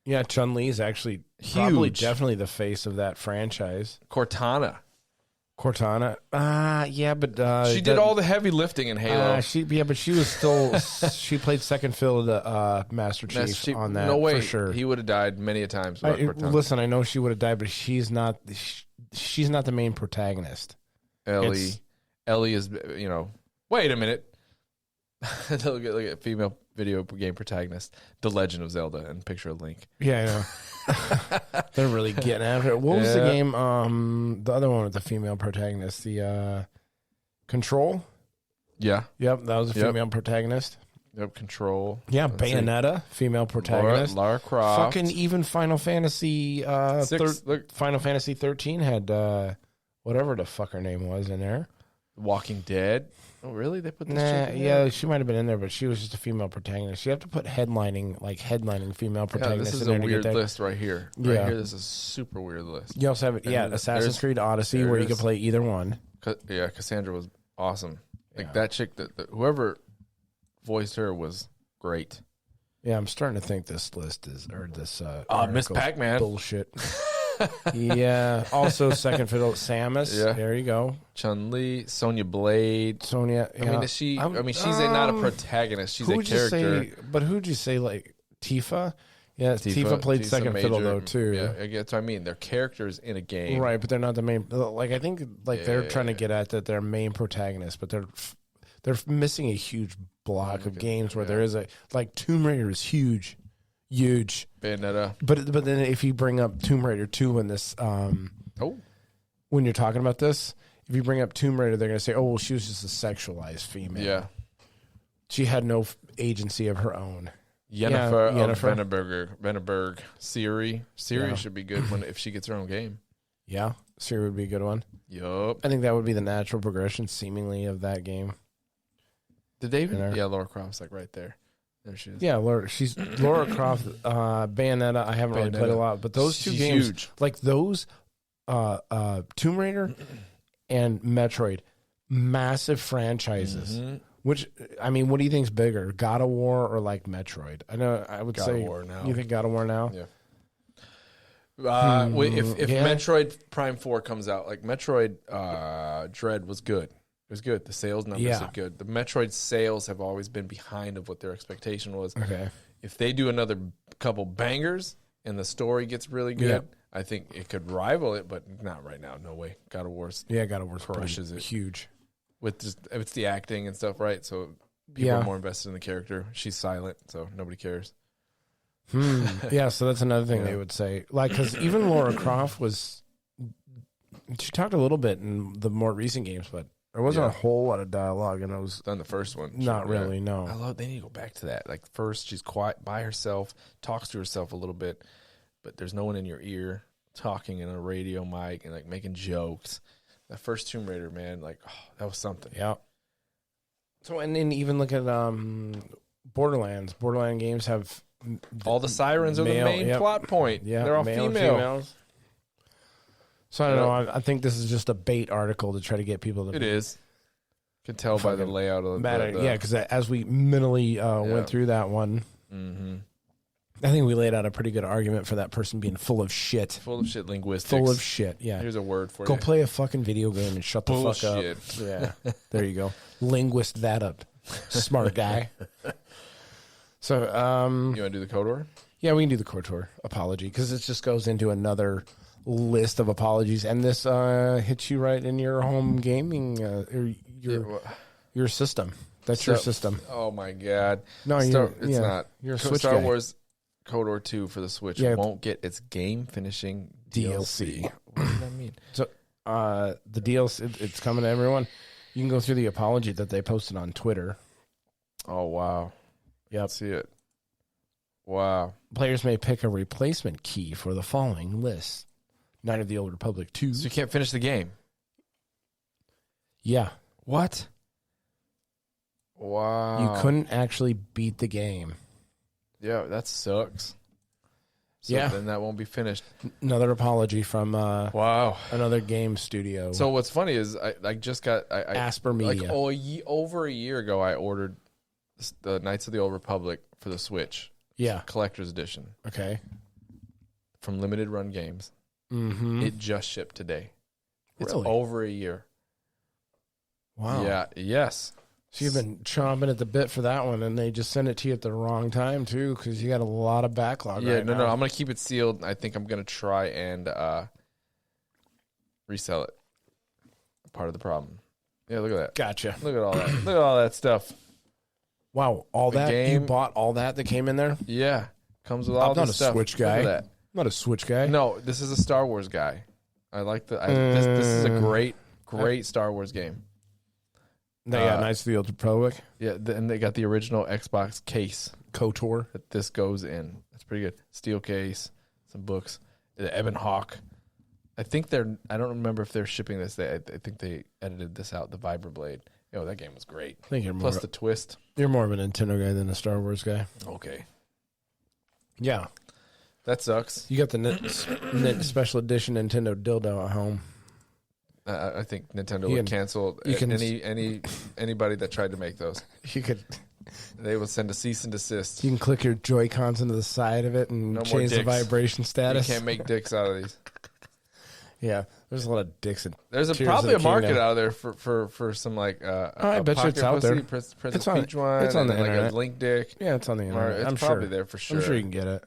Yeah, Chun-Li is actually probably definitely the face of that franchise. Cortana. Yeah, but she did all the heavy lifting in Halo. But she was still she played second fiddle to Master Chief on that. No way, for sure. He would have died many a times. Listen, I know she would have died, but she's not the main protagonist. Ellie is, Wait a minute. look at female video game protagonist, The Legend of Zelda, and picture a Link. Yeah, I know. They're really getting after it. What was the game? The other one with the female protagonist, the Control. Yeah. Yep, that was a female protagonist. Yep, Control. Yeah, Bayonetta, female protagonist. Lara Croft. Fucking even Final Fantasy Final Fantasy 13 had whatever the fuck her name was in there. Walking Dead. Oh, really? They put this chick in there? Yeah, she might have been in there, but she was just a female protagonist. You have to put headlining female protagonists in there. This is a weird list right here. Right here, this is a super weird list. You also have Assassin's Creed Odyssey, where you can play either one. Yeah, Cassandra was awesome. Like that chick, whoever voiced her was great. Yeah, I'm starting to think this list is Miss Pac-Man bullshit. Yeah. Also, second fiddle, Samus. Yeah. There you go. Chun-Li, Sonya Blade. Sonya. Yeah. She's not a protagonist. She's a character. But who'd you say like Tifa? Yeah, Tifa played second fiddle though too. Yeah, that's what I mean. They're characters in a game, right? But they're not the main. Like I think, they're trying to get at that they're main protagonists, but they're missing a huge block of games where there is Tomb Raider is huge. Bayonetta. But then if you bring up Tomb Raider 2 in this, when you're talking about this, if you bring up Tomb Raider, they're going to say, oh, well, she was just a sexualized female. Yeah. She had no agency of her own. Yennefer of Venneberg. Ciri should be good if she gets her own game. Yeah, Ciri would be a good one. Yup. I think that would be the natural progression, seemingly, of that game. Did they even? Yeah, Lara Croft's right there. There she is. Yeah, she's Lara Croft, Bayonetta. I haven't really played a lot, but those two games, huge. Like those, Tomb Raider and Metroid, massive franchises. Mm-hmm. Which what do you think's bigger, God of War or Metroid? I know I would say God of War now. You think God of War now? Yeah. If Metroid Prime 4 comes out, Metroid Dread was good. It was good. The sales numbers are good. The Metroid sales have always been behind of what their expectation was. Okay. If they do another couple bangers and the story gets really good, I think it could rival it, but not right now. No way. God of War's crushes it. Huge. It's the acting and stuff, right? So people are more invested in the character. She's silent, so nobody cares. Yeah, so that's another thing they would say. Because even Lara Croft she talked a little bit in the more recent games, but there wasn't a whole lot of dialogue, and it was on the first one. Not really, no. They need to go back to that. First, she's quiet by herself, talks to herself a little bit, but there's no one in your ear talking in a radio mic and making jokes. That first Tomb Raider, man, that was something. Yeah. So and then even look at Borderlands. Borderlands games have all the sirens are the main plot point. Yeah, they're all females. So I don't know. I think this is just a bait article to try to get people to. It is. Can tell by the layout of yeah, because as we mentally went through that one, I think we laid out a pretty good argument for that person being full of shit. Full of shit linguistics. Full of shit, yeah. Here's a word for Go you. Go play a fucking video game and shut the fuck up. Yeah, there you go. Linguist that up. Smart guy. So, you want to do the KOTOR? Yeah, we can do the KOTOR apology because it just goes into another list of apologies, and this hits you right in your home gaming or your system. That's your system. Oh my god! No, it's not. You're a Switch Star guy. Wars KOTOR 2 for the Switch won't get its game finishing DLC. What does that mean? So the DLC, it's coming to everyone. You can go through the apology that they posted on Twitter. Oh wow! Yep. See it. Wow. Players may pick a replacement key for the following list: Knight of the Old Republic 2. So you can't finish the game. Yeah. What? Wow. You couldn't actually beat the game. Yeah, that sucks. So then that won't be finished. Another apology from Wow. another game studio. So what's funny is I just got Asper Media. Like over a year ago, I ordered the Knights of the Old Republic for the Switch. Yeah. Collector's edition. Okay. From Limited Run Games. Mm-hmm. It just shipped today. It's Really? over a year. Wow. Yeah. Yes. So you've been chomping at the bit for that one, and they just sent it to you at the wrong time, too, because you got a lot of backlog right now. No, I'm going to keep it sealed. I think I'm going to try and resell it. Part of the problem. Yeah, look at that. Gotcha. Look at all that. Look at all that stuff. Wow, all The that? game- You bought all that came in there? Yeah. Comes with all I'm not this a stuff. Switch Look guy. at that. I'm not a Switch guy. No, this is a Star Wars guy. I like this is a great Star Wars game. They got Knights of the Old Republic. Yeah, and they got the original Xbox case KOTOR. that this goes in. That's pretty good. Steel case, some books. The Ebon Hawk. I think I don't remember if they're shipping this. I think they edited this out, the Vibroblade. Yo, that game was great. I think Plus the twist. you're more of a Nintendo guy than a Star Wars guy. Okay. Yeah. That sucks. You got the special edition Nintendo dildo at home. I think Nintendo You would can- cancel you can- anybody that tried to make those. You could They will send a cease and desist. you can click your Joy-Cons into the side of it and No more change the dicks. vibration You status. can't make dicks out of these. Yeah, there's a lot of dicks in There's Tears probably of a the market Kingdom. out there for some like I a bet you it's pocket out there. pussy, Princess It's on- Peach one. it's on the and like internet. a link dick. Yeah, it's on the Or internet. it's I'm probably sure. there for sure. I'm sure you can get it.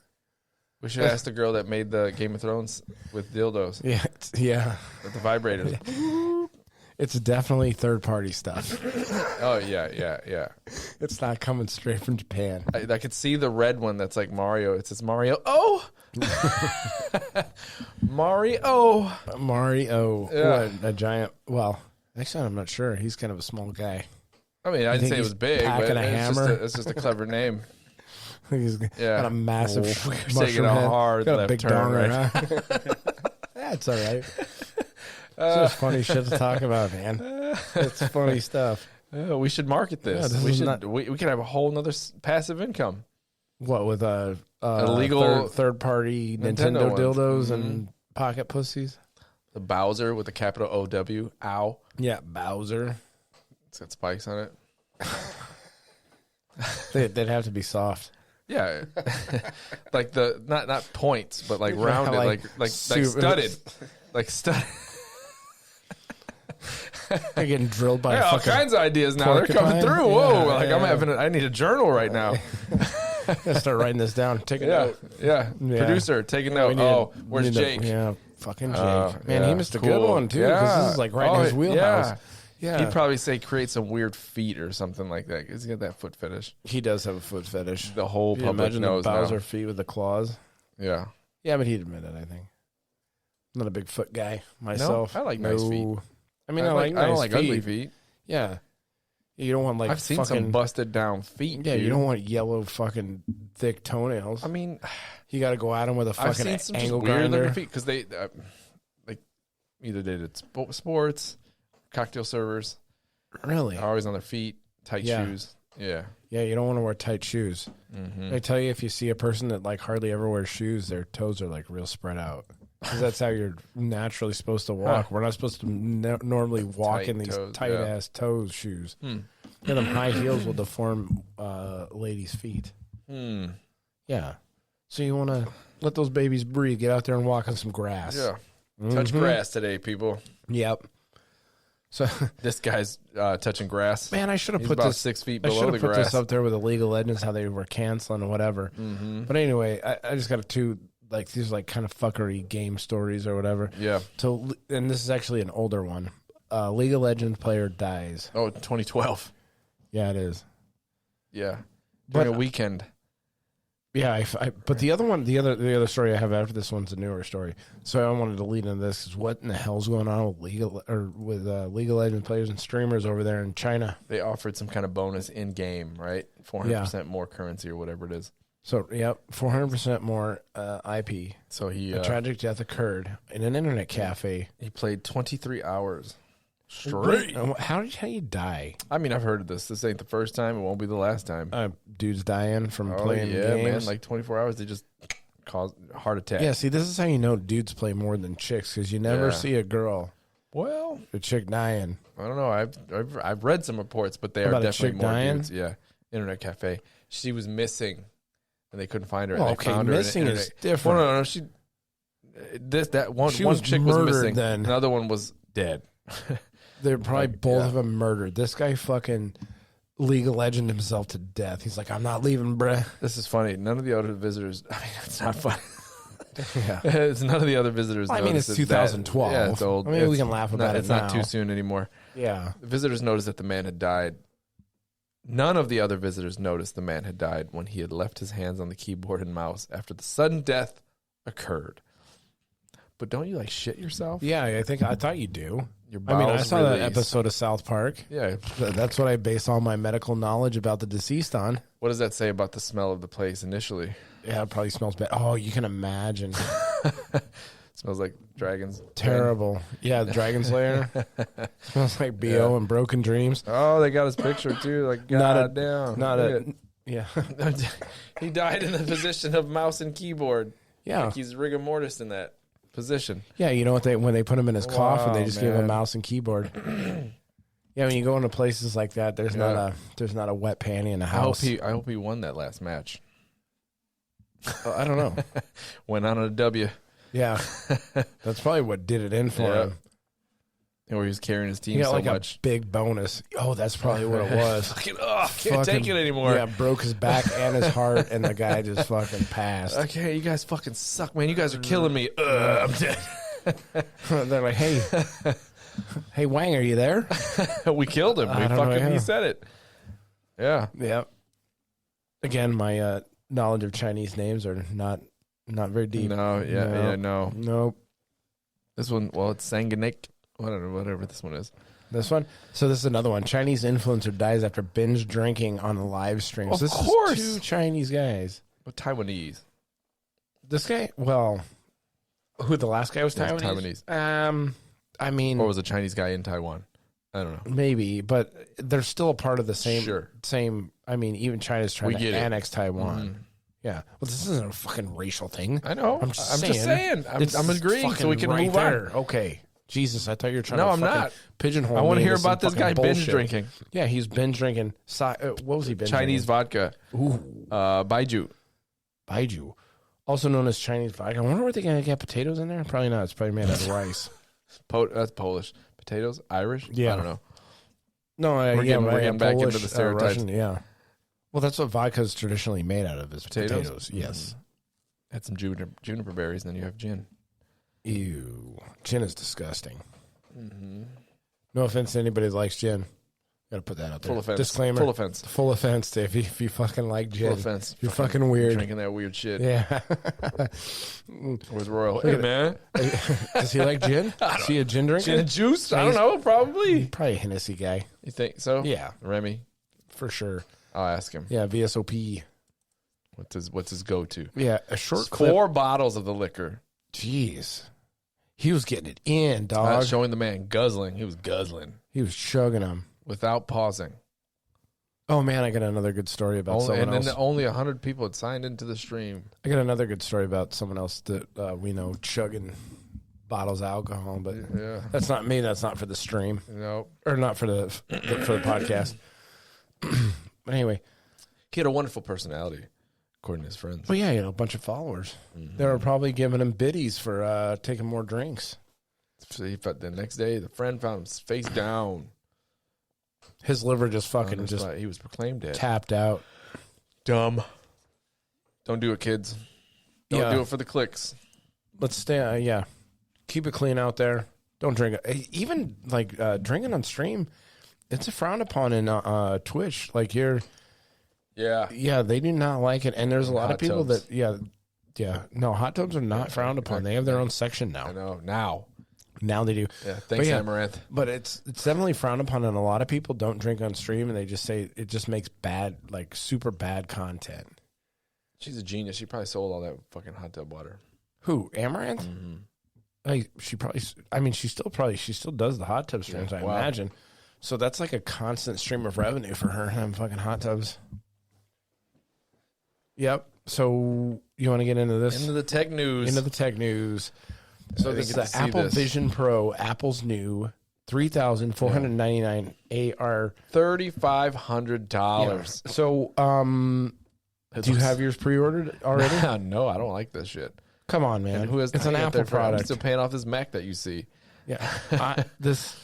We should ask the girl that made the Game of Thrones with dildos, Yeah, yeah. with the vibrators. It's definitely third-party stuff. Oh yeah. It's not coming straight from Japan. I could see the red one that's like Mario. It says Mario. Oh, Mario. Mario. Yeah. What, a giant. Well, actually, I'm not sure. He's kind of a small guy. I mean, I didn't think say it he's was big, packing but a it's hammer? it's just a clever name. He's Yeah. got a massive We're taking mushroom a head. hard Got a left big turn, donger, right? huh? That's all right. It's just funny shit to talk about, man. It's funny stuff. We should market this. Yeah, this we is should. not- We could have a whole nother passive income. What with Illegal third-party Nintendo Nintendo ones. dildos Mhm. and pocket pussies? The Bowser with a capital OW. Ow. Yeah, Bowser. It's got spikes on it. They'd have to be soft. Yeah, like the not points, but like rounded, like super- studded, like studded. They're getting drilled by I a got all fucking. kinds of ideas now. They're coming porcupine? through. Whoa! Yeah, Like yeah. I need a journal right now. Gotta start writing this down. Take a Yeah, note. yeah. Yeah. Producer, take a We note. need Oh, a- where's need a- Jake? Yeah, fucking Jake. Man, yeah, he missed a good cool. one too. Because this is like right in his wheelhouse. Yeah. Yeah, He'd probably say create some weird feet or something like that. He's got that foot fetish. he does have a foot fetish. The whole Can you public imagine knows the Bowser now. feet with the claws? Yeah. Yeah, but he'd admit it. I think. I'm not a big foot guy myself. I like nice feet. I mean, I like I don't nice like feet. ugly feet. Yeah, you don't want like I've seen fucking, some busted down feet. Yeah, dude. you don't want yellow fucking thick toenails. I mean, You got to go at them with a I've fucking seen some just angle weird grinder. looking feet because they like either they did sports, cocktail servers. Really? Are always on their feet, tight Yeah. shoes. Yeah. Yeah, you don't want to wear tight shoes. Mm-hmm. I tell you, if you see a person that like hardly ever wears shoes, their toes are like real spread out. Because that's how you're naturally supposed to walk. Huh. We're not supposed to normally walk Tight in these toes, tight yeah. ass toes shoes. Hmm. Yeah, them high heels will deform ladies' feet. Hmm. Yeah. So you want to let those babies breathe. Get out there and walk on some grass. Yeah. Touch Mhm. grass today, people. Yep. So, This guy's touching grass. man, I should have He's put about this. 6 feet I below should the have put grass. this up there with the League of Legends, how they were canceling or whatever. Mm-hmm. But anyway, I just got two like these like kind of fuckery game stories or whatever. Yeah. So, and this is actually an older one. League of Legends player dies. Oh, 2012. Yeah, it is. Yeah. But- During a weekend. Yeah, but the other one, the other story I have after this one's a newer story. So I wanted to lead into this. Is what in the hell's going on with League of Legends players and streamers over there in China? They offered some kind of bonus in game, right? 400% more currency or whatever it is. So, yep, 400% more IP. So he A tragic death occurred in an internet cafe. he played 23 hours straight. How did you die? I mean, I've heard of this. This ain't the first time. It won't be the last time. Dudes dying from Oh, playing yeah, games. man. Like 24 hours, they just cause heart attack. Yeah, see, this is how you know dudes play more than chicks, because you never see a girl, Well, a chick dying. I don't know. I've read some reports, but they are About a definitely chick more dying? dudes. Yeah, Internet Cafe. She was missing, and they couldn't find her. Well, and they okay, found her in missing the is internet. different. Well, no. One She one was chick was murdered missing. then. Another one was dead. They're probably both yeah. of them murdered. This guy fucking League of Legend himself to death. He's like, I'm not leaving, bruh. This is funny. None of the other visitors. I mean, it's not funny. Yeah. It's none of the other visitors. Well, I mean, it's noticed that- 2012. Yeah, it's old. I mean, we can laugh about it It's not now. too soon anymore. Yeah. The visitors noticed that the man had died. None of the other visitors noticed the man had died when he had left his hands on the keyboard and mouse after the sudden death occurred. But don't you like shit yourself? Yeah, I thought you do. Your I mean, I bowels saw that release. episode of South Park. Yeah. That's what I base all my medical knowledge about the deceased on. What does that say about the smell of the place initially? Yeah, it probably smells bad. Oh, you can imagine. Smells like dragons. Terrible. Yeah, the Dragon Slayer. Smells like BO and Broken Dreams. Oh, they got his picture too. Like, goddamn. Yeah. He died in the position of mouse and keyboard. Yeah. Like he's rigor mortis in that position. Yeah, you know what when they put him in his coffin, they just give him a man. mouse and keyboard. Yeah, when you go into places like that, there's not a wet panty in the house. I hope he won that last match. I don't know. Went on a W. Yeah, that's probably what did it in for him. Where he was carrying his team He got so like much. a big bonus. Oh, that's probably what it was. Can't take it anymore. Yeah, broke his back and his heart, and the guy just fucking passed. Okay, you guys fucking suck, man. You guys are killing me. I'm dead. They're like, hey, Wang, are you there? We killed him. He said it. Yeah. Yeah. Again, my knowledge of Chinese names are not very deep. No. Nope. This one, well, it's Sanganik. Whatever this one is. This one? So this is another one. Chinese influencer dies after binge drinking on a live stream. Of So this course. is two Chinese guys. But Taiwanese. This guy, well, who the last guy was Taiwanese? I mean, Or was a Chinese guy in Taiwan? I don't know. maybe, but they're still a part of the same. Sure. Same. I mean, even China's trying We to get it. annex Taiwan. Mhm. Yeah. Well, this isn't a fucking racial thing. I know. I'm just saying. I'm agreeing so we can move there. on. Okay. Jesus, I thought you were trying No, to I'm fucking not. pigeonhole I want to me hear into some about this guy fucking binge bullshit. drinking. Yeah, he's binge drinking. What was he binge Chinese drinking? vodka. Ooh. Baiju. Baiju. Also known as Chinese vodka. I wonder where they're going to get potatoes in there. Probably not. It's probably made out of rice. That's Polish. Potatoes? Irish? Yeah. I don't know. No, We're getting back Polish, into the stereotypes. Russian, yeah. Well, that's what vodka is traditionally made out of, is potatoes. Yes. Had some juniper berries, and then you have gin. Ew. Gin is disgusting. Mm-hmm. No offense to anybody that likes gin. Got to put that out there. Full offense. Disclaimer. Full offense. Full offense to if you fucking like gin. Full offense. You're fucking weird. Drinking that weird shit. Yeah. Where's Royal? Hey, man. Does he like gin? Is he a gin drinker? Gin and juice? I don't know. Probably. Probably a Hennessy guy. You think so? Yeah. Remy? For sure. I'll ask him. Yeah, VSOP. What's his go-to? Yeah, a short clip. 4 bottles of the liquor. Jeez. He was getting it in, dog. Showing the man guzzling. He was guzzling He was chugging them. without pausing. Oh, man, I got another good story about someone else. Then only 100 people had signed into the stream. I got another good story about someone else that we know chugging bottles of alcohol, but Yeah. that's not me. That's not for the stream. Nope. Or not for the podcast. But anyway. He had a wonderful personality, according to his friends. Well, yeah, a bunch of followers. They were probably giving him biddies for taking more drinks. So the next day, the friend found him face down. His liver just fucking He was proclaimed dead. tapped out. Dumb. Don't do it, kids. Don't do it for the clicks. Let's stay. Yeah, keep it clean out there. Don't drink it. Even like drinking on stream, it's a frowned upon in Twitch. Like yeah, they do not like it. And there's a lot of people tubs. no, hot tubs are not frowned upon. They have their own section I now. know. Now they do. Yeah, thanks, Amaranth. But it's definitely frowned upon, and a lot of people don't drink on stream, and they just say it just makes bad, like super bad content. She's a genius. She probably sold all that fucking hot tub water. Who, Amaranth? Mm-hmm. She still does the hot tub streams, I imagine. So that's like a constant stream of revenue for her, them fucking hot tubs. Yep. So you want to get into this? Into the tech news. So this is the Apple Vision Pro, Apple's new $3,499 AR. $3,500. So, do you have yours pre-ordered already? No, I don't like this shit. Come on, man. And who has it's an Apple product. I'm still paying off this Mac that you see. Yeah, but it's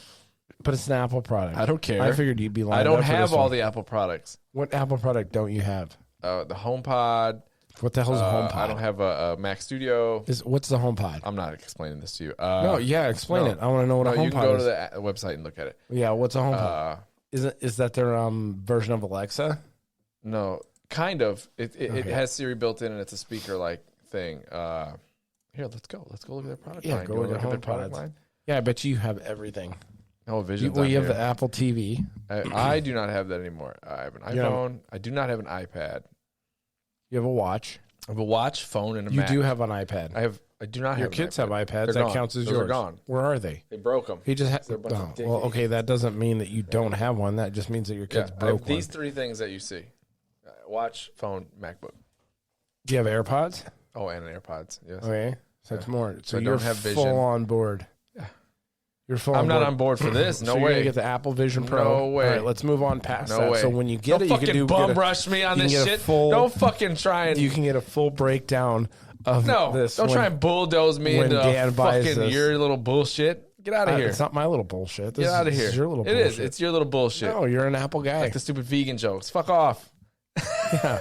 an Apple product. I don't care. I figured you'd be lying. I don't have all the Apple products. What Apple product don't you have? The HomePod. What the hell's a HomePod? I don't have a Mac Studio. What's the HomePod? I'm not explaining this to you. Explain it. I want to know what a HomePod is. You can go to the website and look at it. Yeah, what's a HomePod? Is that their version of Alexa? No, kind of. It has Siri built in, and it's a speaker like thing. Here, let's go. Let's go look at their product line. Go look at their product line. Yeah, I bet you have everything. Oh, Vision's you have the Apple TV. I do not have that anymore. I have an iPhone. I do not have an iPad. You have a watch. I have a watch, phone, and a Mac. You do have an iPad. I do not have. Your kids have iPads. They're that gone. counts as Those yours. are gone. Where are they? They broke them. He just has. Well, okay, that doesn't mean that you don't have one. That just means that your kids broke one. These three things that you see: watch, phone, MacBook. Do you have AirPods? Oh, and AirPods. Yes. Okay, so it's more. So I you're don't have Vision. full on board. Yeah. You're full. I'm not on board for this. No so way. You're gonna get the Apple Vision Pro. No way. All right, let's move on past No that. way. So when you get don't it, you can do bum rush me on this shit. Don't fucking try and. You can get a full breakdown of this. Don't try and bulldoze me into fucking your little bullshit. Get out of here. It's not my little bullshit. Get out of here. It's your little bullshit. It is. It's your little bullshit. No, you're an Apple guy. Like the stupid vegan jokes. Fuck off. Yeah.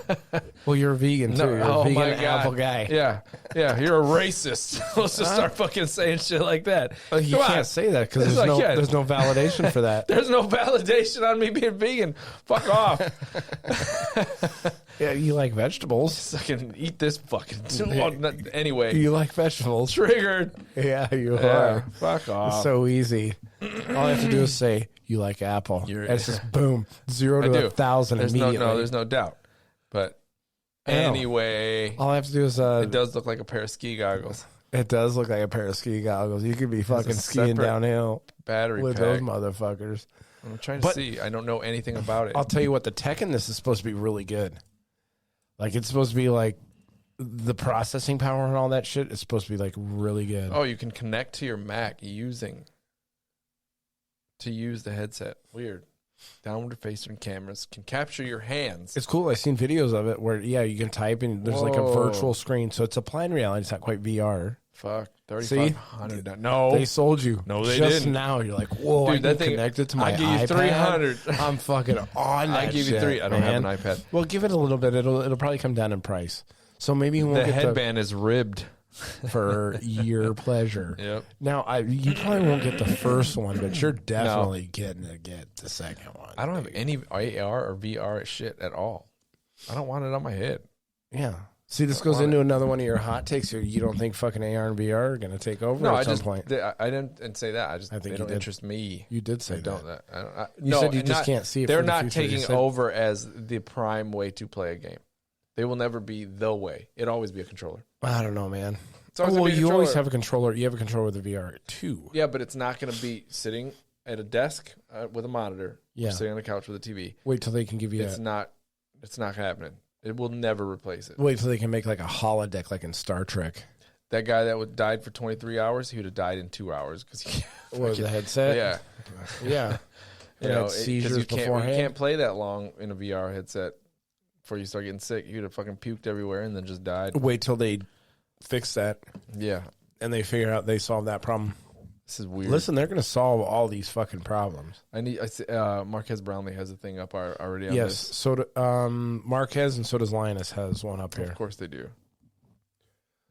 Well, you're a vegan too. You're a vegan Apple guy. Yeah. Yeah. You're a racist. Let's just start fucking saying shit like that. You can't say that because there's no validation for that. There's no validation on me being vegan. Fuck off. Yeah, you like vegetables. I can eat this fucking. Anyway. You like vegetables. Triggered. Yeah, you are. Fuck off. It's so easy. All I have to do is say, you like Apple. It's just boom, 0 to 1,000 immediately. There's no doubt. But anyway. All I have to do is... it does look like a pair of ski goggles. It does look like a pair of ski goggles. You could be fucking skiing downhill battery with pack. those motherfuckers. I'm trying to see. I don't know anything about it. I'll tell you what, the tech in this is supposed to be really good. Like, it's supposed to be like the processing power and all that shit is supposed to be like really good. Oh, you can connect to your Mac to use the headset. Weird. Downward facing cameras can capture your hands. It's cool. I've seen videos of it where, you can type and there's like a virtual screen. So it's applied reality. It's not quite VR. Fuck. $3,500. No. They sold you. No, they just didn't. now. You're like, whoa, dude, I can connect it to my iPad. I give you $300. I'm fucking on that I give you $3. I don't have an iPad. Well, give it a little bit. It'll probably come down in price. So maybe you won't the get headband is ribbed. For your pleasure. Yep. Now, you probably won't get the first one, but you're definitely getting to get the second one. I don't have any AR or VR shit at all. I don't want it on my head. Yeah. See, this goes into another one of your hot takes here. You don't think fucking AR and VR are going to take over at some point? I didn't say that. I think they don't interest me. You did say that. You said you just can't see it. They're not taking over as the prime way to play a game. They will never be the way. It'll always be a controller. I don't know, man. You always have a controller. You have a controller with a VR too. Yeah, but it's not going to be sitting at a desk with a monitor. Yeah, or sitting on a couch with a TV. Wait till they can give you. It's not happening. It will never replace it. Wait till they can make like a holodeck, like in Star Trek. That guy that died for 23 hours, he would have died in 2 hours because he was the headset. Yeah, yeah. Seizures you beforehand. You can't play that long in a VR headset before you start getting sick. You'd have fucking puked everywhere and then just died. Wait till they fix that. Yeah. And they solve that problem. This is weird. Listen, they're going to solve all these fucking problems. Marquez Brownlee has a thing up already on this. Yes. So Marquez and so does Linus has one up here. Of course they do.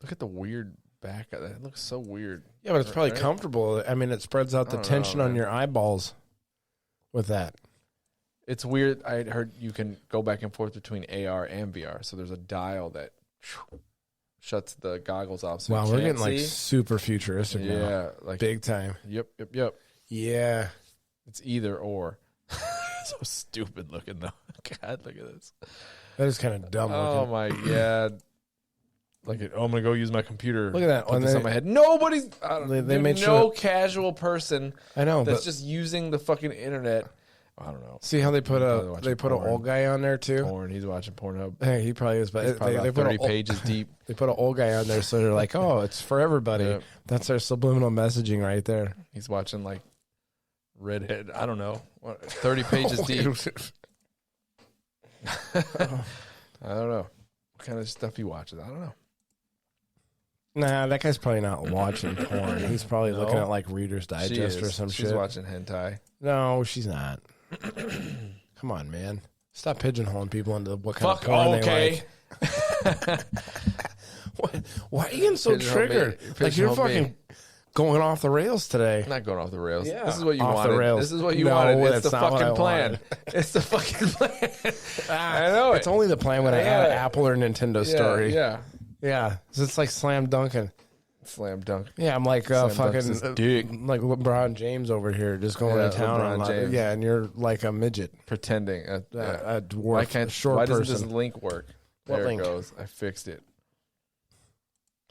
Look at the weird back of that. It looks so weird. Yeah, but it's probably comfortable. I mean, it spreads out the tension on your eyeballs with that. It's weird. I heard you can go back and forth between AR and VR. So there's a dial that shuts the goggles off. So we're getting like super futuristic now. Yeah, like big time. Yep. Yeah. It's either or. So stupid looking though. God, look at this. That is kind of dumb looking. Oh my God. I'm gonna go use my computer. Look at that. Put this on my head. Nobody's. They made no casual person. I know. That's just using the fucking internet. I don't know. See how they put an porn. old guy on there too? Porn. He's watching Pornhub. Hey, he probably is, but He's probably about 30 pages deep. They put an old guy on there, so they're like, "Oh, it's for everybody." Yep. That's their subliminal messaging right there. He's watching like redhead. I don't know. 30 pages deep. I don't know what kind of stuff he watches. I don't know. Nah, that guy's probably not watching porn. He's probably looking at like Reader's Digest or some shit. She's watching hentai. No, she's not. Come on, man. Stop pigeonholing people into what kind Fuck, of porn okay. they like. Why are you getting so triggered? Like you're fucking going off the rails today. I'm not going off the rails. Yeah. This is what you Off the wanted. rails. This is what you No, wanted. It's that's the not what fucking I plan. wanted. It's the fucking plan. I know It's only the plan when I add Apple or Nintendo story. Yeah. Yeah. So it's like slam dunking. Slam dunk. Yeah, I'm like Slam dunks his fucking dick. like LeBron James over here, just going to town LeBron on James. yeah, and you're like a midget, Pretending. a dwarf, Why can't? short Why doesn't person. this link work? What There link? it goes. I fixed it.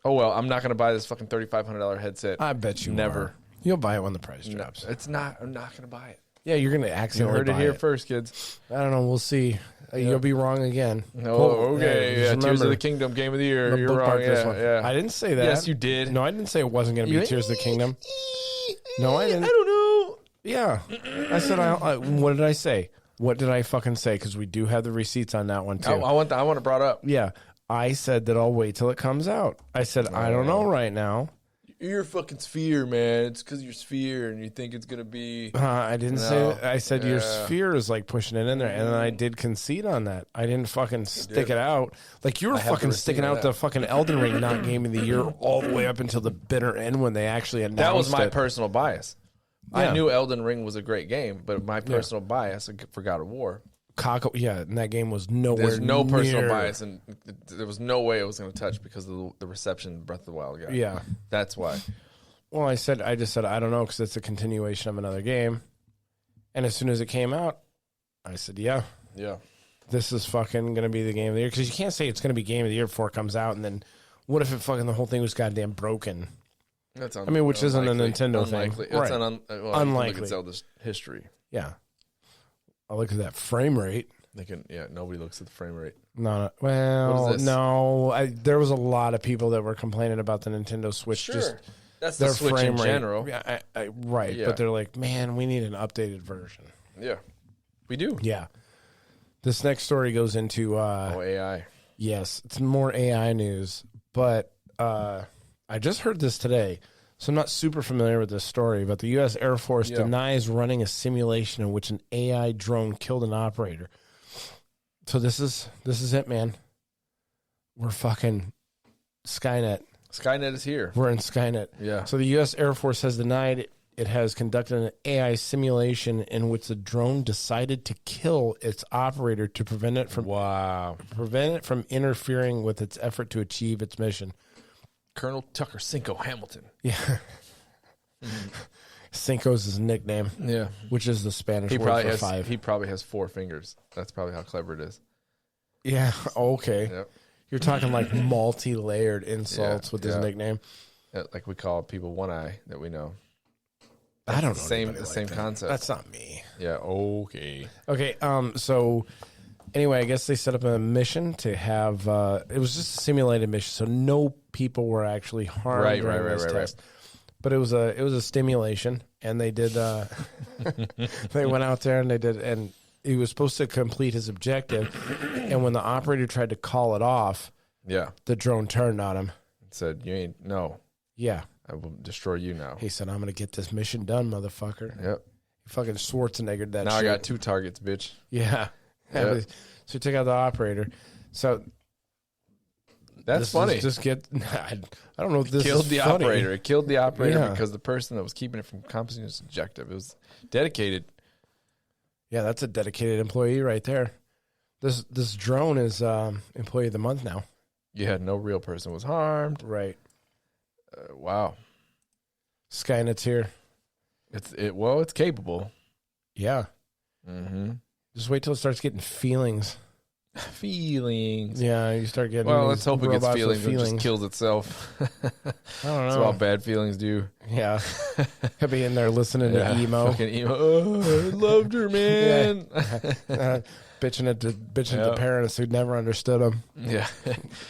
Oh well, I'm not gonna buy this fucking $3,500 headset. I bet you Never. are. You'll buy it when the price No, drops. it's not. I'm not gonna buy it. Yeah, you're gonna You accidentally heard it buy here first, kids. I don't know. We'll see. You'll be wrong again. No, Well, okay. just Yeah, Tears remember, of the Kingdom, Game of the Year. the You're bookmark wrong. this Yeah, one. yeah. I didn't say that. Yes, you did. No, I didn't say it wasn't going to be Tears of the Kingdom. No, I didn't. I don't know. Yeah, I said. What did I say? What did I fucking say? Because we do have the receipts on that one too. I want it brought up. Yeah, I said that I'll wait till it comes out. I said I don't know right now. You're a fucking sphere, man. It's because you're sphere and you think it's gonna be. I didn't say that. I said your sphere is like pushing it in there, and then I did concede on that. I didn't fucking stick it out. Like you were have the fucking receipt sticking of out that. the fucking Elden Ring not Game of the Year all the way up until the bitter end when they actually announced That was my it. personal bias. Yeah. I knew Elden Ring was a great game, but my personal bias for God of War. Yeah, and that game was nowhere. There's no personal near- bias, and there was no way it was going to touch because of the reception Breath of the Wild got. Yeah. That's why. Well, I just said I don't know because it's a continuation of another game, and as soon as it came out, I said, yeah, this is fucking gonna be the game of the year because you can't say it's gonna be game of the year before it comes out, and then what if it fucking the whole thing was goddamn broken? That's which isn't a Nintendo thing. It's Right. unlikely. Look at Zelda's history. Yeah, I look at that frame rate. Nobody looks at the frame rate. No, well, What is this? no. There was a lot of people that were complaining about the Nintendo Switch. Sure. Just That's the their Switch frame in rate. general. Yeah, right. Yeah. But they're like, man, we need an updated version. Yeah. We do. Yeah. This next story goes into AI. yes, it's more AI news, but I just heard this today, so I'm not super familiar with this story, but the U.S. Air Force denies running a simulation in which an AI drone killed an operator. So this is it, man. We're fucking Skynet. Skynet is here. We're in Skynet. Yeah. So the U.S. Air Force has denied it has conducted an AI simulation in which the drone decided to kill its operator to prevent it from interfering with its effort to achieve its mission. Colonel Tucker Cinco Hamilton. Yeah. Cinco's his nickname. Yeah. Which is the Spanish word for five. He probably has 4 fingers. That's probably how clever it is. Yeah. Okay. Yep. You're talking like multi-layered insults with his nickname. Like we call people one eye that we know. I don't know. The same concept. That's not me. Yeah. Okay. Okay. So anyway, I guess they set up a mission to have. It was just a simulated mission, so no people were actually harmed during this test. But it was a stimulation, and they did. They went out there and they did, and he was supposed to complete his objective. And when the operator tried to call it off, the drone turned on him. It said, "You ain't no. Yeah, I will destroy you now." he said, "I'm gonna get this mission done, motherfucker." Yep. He fucking Schwarzeneggered that. Now shit. I got 2 targets, bitch. Yeah. Yep. So he took out the operator. So That's funny. I don't know if this Killed is the funny. operator. It killed the operator Yeah. because the person that was keeping it from accomplishing its objective. It was dedicated. Yeah, that's a dedicated employee right there. This drone is employee of the month now. Yeah, no real person was harmed. Right. Wow. Skynet's here. It's capable. Yeah. Mm-hmm. Just wait till it starts getting feelings. Feelings. Yeah, you start getting. Well, let's hope it gets robots with feelings and just kills itself. I don't know. That's what bad feelings do. Yeah, could be in there listening to emo. Fucking emo. Oh, I loved her, man. Bitching to parents who never understood them. Yeah.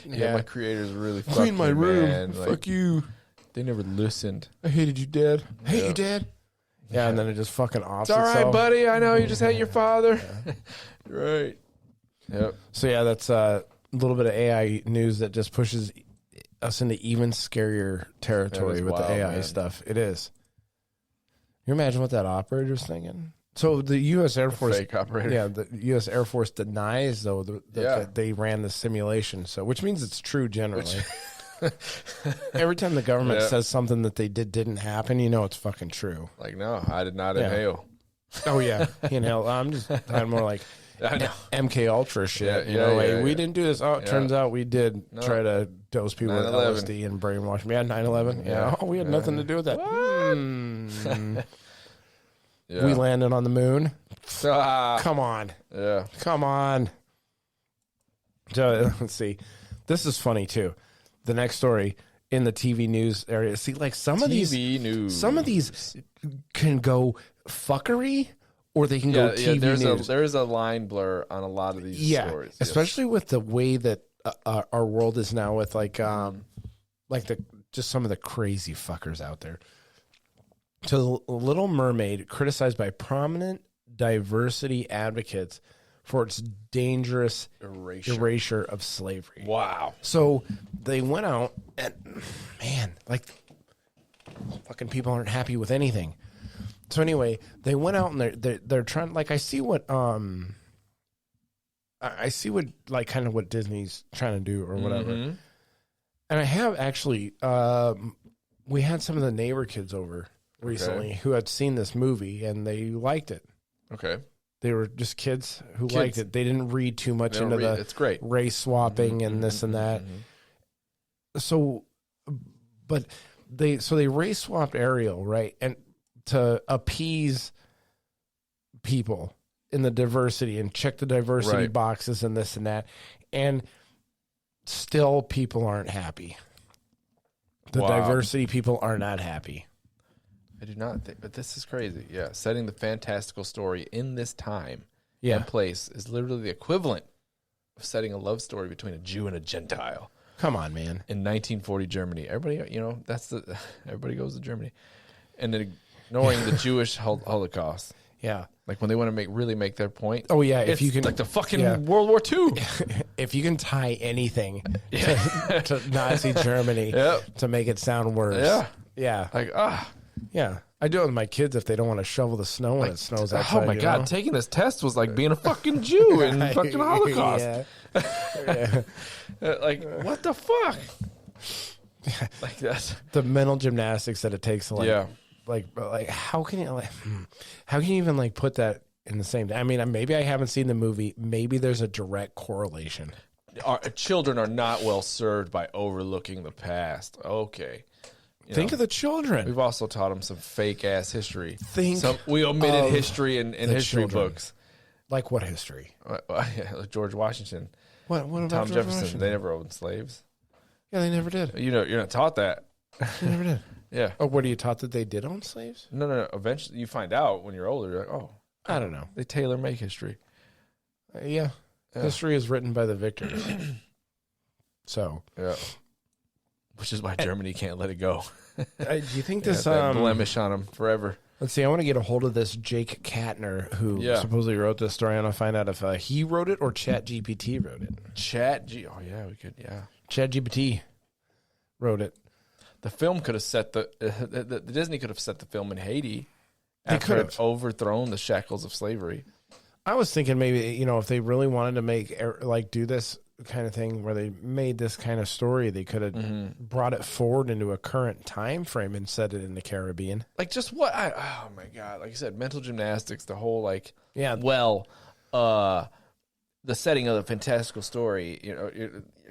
My creators really fucked Clean my me, room. man. Like, Fuck you. They never listened. I hated you, Dad. Hate you, Dad. Yeah, and then it just fucking offs It's all right, itself. buddy. I know you just hate your father. Right. Yep. So yeah, that's a little bit of AI news that just pushes us into even scarier territory with wild, the AI man. stuff. It is. You imagine what that operator's thinking? So the U.S. Air Force, Fake operator. yeah, the U.S. Air Force denies though that they ran the simulation. So which means it's true generally. Every time the government says something that they didn't happen, you know it's fucking true. Like, no, I did not inhale. Oh yeah, I'm just talking more like I know. MK Ultra shit. We didn't do this. Oh, it turns out we did try to dose people with 9/11. LSD and brainwash them. Yeah, 9/11. Yeah. Oh, we had nothing to do with that. Yeah. We landed on the moon. Ah, Come on. yeah. Come on. So, let's see. This is funny too. The next story in the TV news area. See, like some of these can go fuckery or they can go TV news. There's a line blur on a lot of these stories. Especially with the way that our world is now with like just some of the crazy fuckers out there. So the Little Mermaid criticized by prominent diversity advocates for its dangerous erasure of slavery. Wow. So they went out and, man, like, fucking people aren't happy with anything. So anyway, they went out and they're trying, like, I see what like kind of what Disney's trying to do or whatever. Mm-hmm. And I have actually, we had some of the neighbor kids over recently who had seen this movie and they liked it. Okay. They were just kids who liked it. They didn't read too much into it's great. Race swapping and this and that. So, but they race swapped Ariel, right? And to appease people in the diversity and check the diversity boxes and this and that. And still people aren't happy. The diversity people are not happy. I do not think, but this is crazy. Yeah, setting the fantastical story in this time Yeah. place is literally the equivalent of setting a love story between a Jew and a Gentile Come on, man. in 1940 Germany. Everybody, everybody goes to Germany, and then ignoring the Jewish Holocaust. Yeah. Like when they want to really make their point. Oh yeah, It's if you can like the fucking World War II. if you can tie anything to Nazi Germany to make it sound worse. Yeah. Yeah. Like Yeah. I do it with my kids if they don't want to shovel the snow when it snows outside. oh my you God, know? taking this test was like being a fucking Jew in fucking Holocaust. Yeah. Like, what the fuck? Like that. The mental gymnastics that it takes to like how can you even like put that in the same day? I mean, maybe I haven't seen the movie. Maybe there's a direct correlation. Our children are not well served by overlooking the past. Okay. Think of the children. We've also taught them some fake ass history. We of omitted history in history children. books. Like what history? Like George Washington, What about Tom George Jefferson. Washington? They never owned slaves. Yeah, they never did. You're not taught that. They never did. Yeah. Oh, what are you taught that they did own slaves? No. Eventually, you find out when you're older. You're like, oh, I don't know. they tailor make history. Yeah. History is written by the victors. So, Yeah. Which is why Germany can't let it go. do you think this that blemish on them forever. Let's see. I want to get a hold of this Jake Katner, who supposedly wrote this story. I want to find out if he wrote it or ChatGPT wrote it. Oh yeah, we could. Yeah, ChatGPT wrote it. the film could have set the Disney could have set the film in Haiti. They After could it have overthrown the shackles of slavery. I was thinking maybe if they really wanted to make do this kind of thing where they made this kind of story, they could have brought it forward into a current time frame and set it in the Caribbean. Like just what oh my God, like I said, mental gymnastics, the whole the setting of the fantastical story,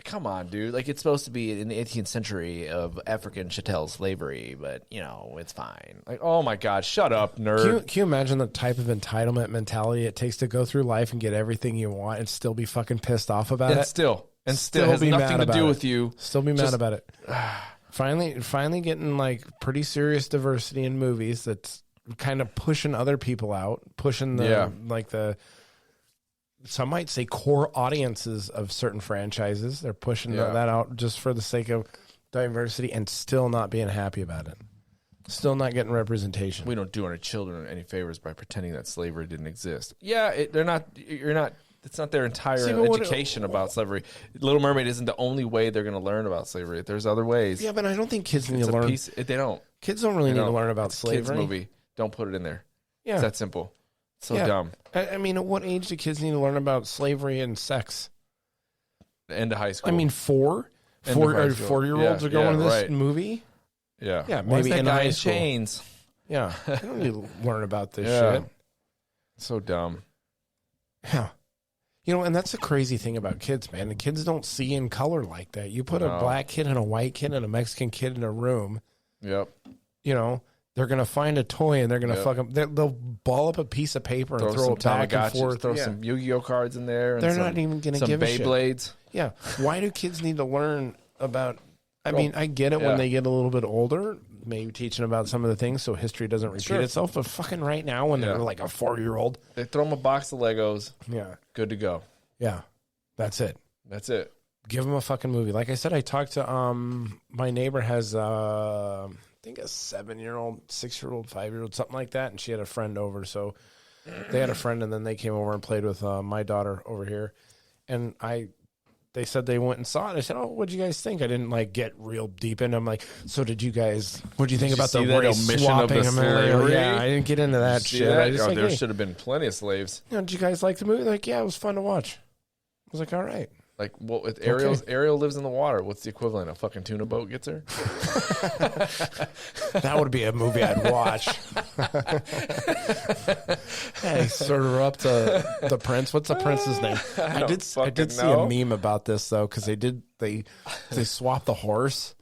come on, dude. Like, it's supposed to be in the 18th century of African chattel slavery, but, it's fine. Like, oh my God, shut up, nerd. Can you imagine the type of entitlement mentality it takes to go through life and get everything you want and still be fucking pissed off about it? Still has nothing to do with you. Still be mad about it. Finally getting, like, pretty serious diversity in movies that's kind of pushing other people out, pushing the some might say core audiences of certain franchises. They're pushing that out just for the sake of diversity and still not being happy about it. Still not getting representation. We don't do our children any favors by pretending that slavery didn't exist. Yeah, they're not. You're not. It's not their entire education about slavery. Little Mermaid isn't the only way they're going to learn about slavery. There's other ways. Yeah, but I don't think kids need to learn. They don't. Kids don't really need to learn about slavery. Kids movie. Don't put it in there. Yeah, it's that simple. So dumb. I mean, at what age do kids need to learn about slavery and sex? The end of high school. I mean, 4-year-olds are going to this movie. Yeah, yeah. Maybe in high school. Chains. Yeah, they don't need to learn about this shit. So dumb. Yeah, and that's the crazy thing about kids, man. The kids don't see in color like that. You put a black kid and a white kid and a Mexican kid in a room. Yep. They're going to find a toy and they're going to fuck them. They'll ball up a piece of paper and throw it back and forth. Throw some Yu-Gi-Oh cards in there. And they're not even going to give a shit. Some Beyblades. Yeah. Why do kids need to learn about... I mean, I get it when they get a little bit older, maybe teaching about some of the things so history doesn't repeat itself. But fucking right now when they're like a 4-year-old... They throw them a box of Legos. Yeah. Good to go. Yeah. That's it. That's it. Give them a fucking movie. Like I said, I talked to... my neighbor has... I think a 7-year-old, 6-year-old, 5-year-old, something like that. And she had a friend over. So they had a friend and then they came over and played with my daughter over here. And they said they went and saw it. I said, oh, what'd you guys think? I didn't get real deep in. I'm like, so what'd you think about the race swapping? Yeah, I didn't get into that shit. That? There should have been plenty of slaves. Did you guys like the movie? Like, yeah, it was fun to watch. I was like, all right. Like, what with Ariel lives in the water. What's the equivalent? A fucking tuna boat gets her? That would be a movie I'd watch. Hey, sort her up to the prince. What's the prince's name? I did see a meme about this though, because they swapped the horse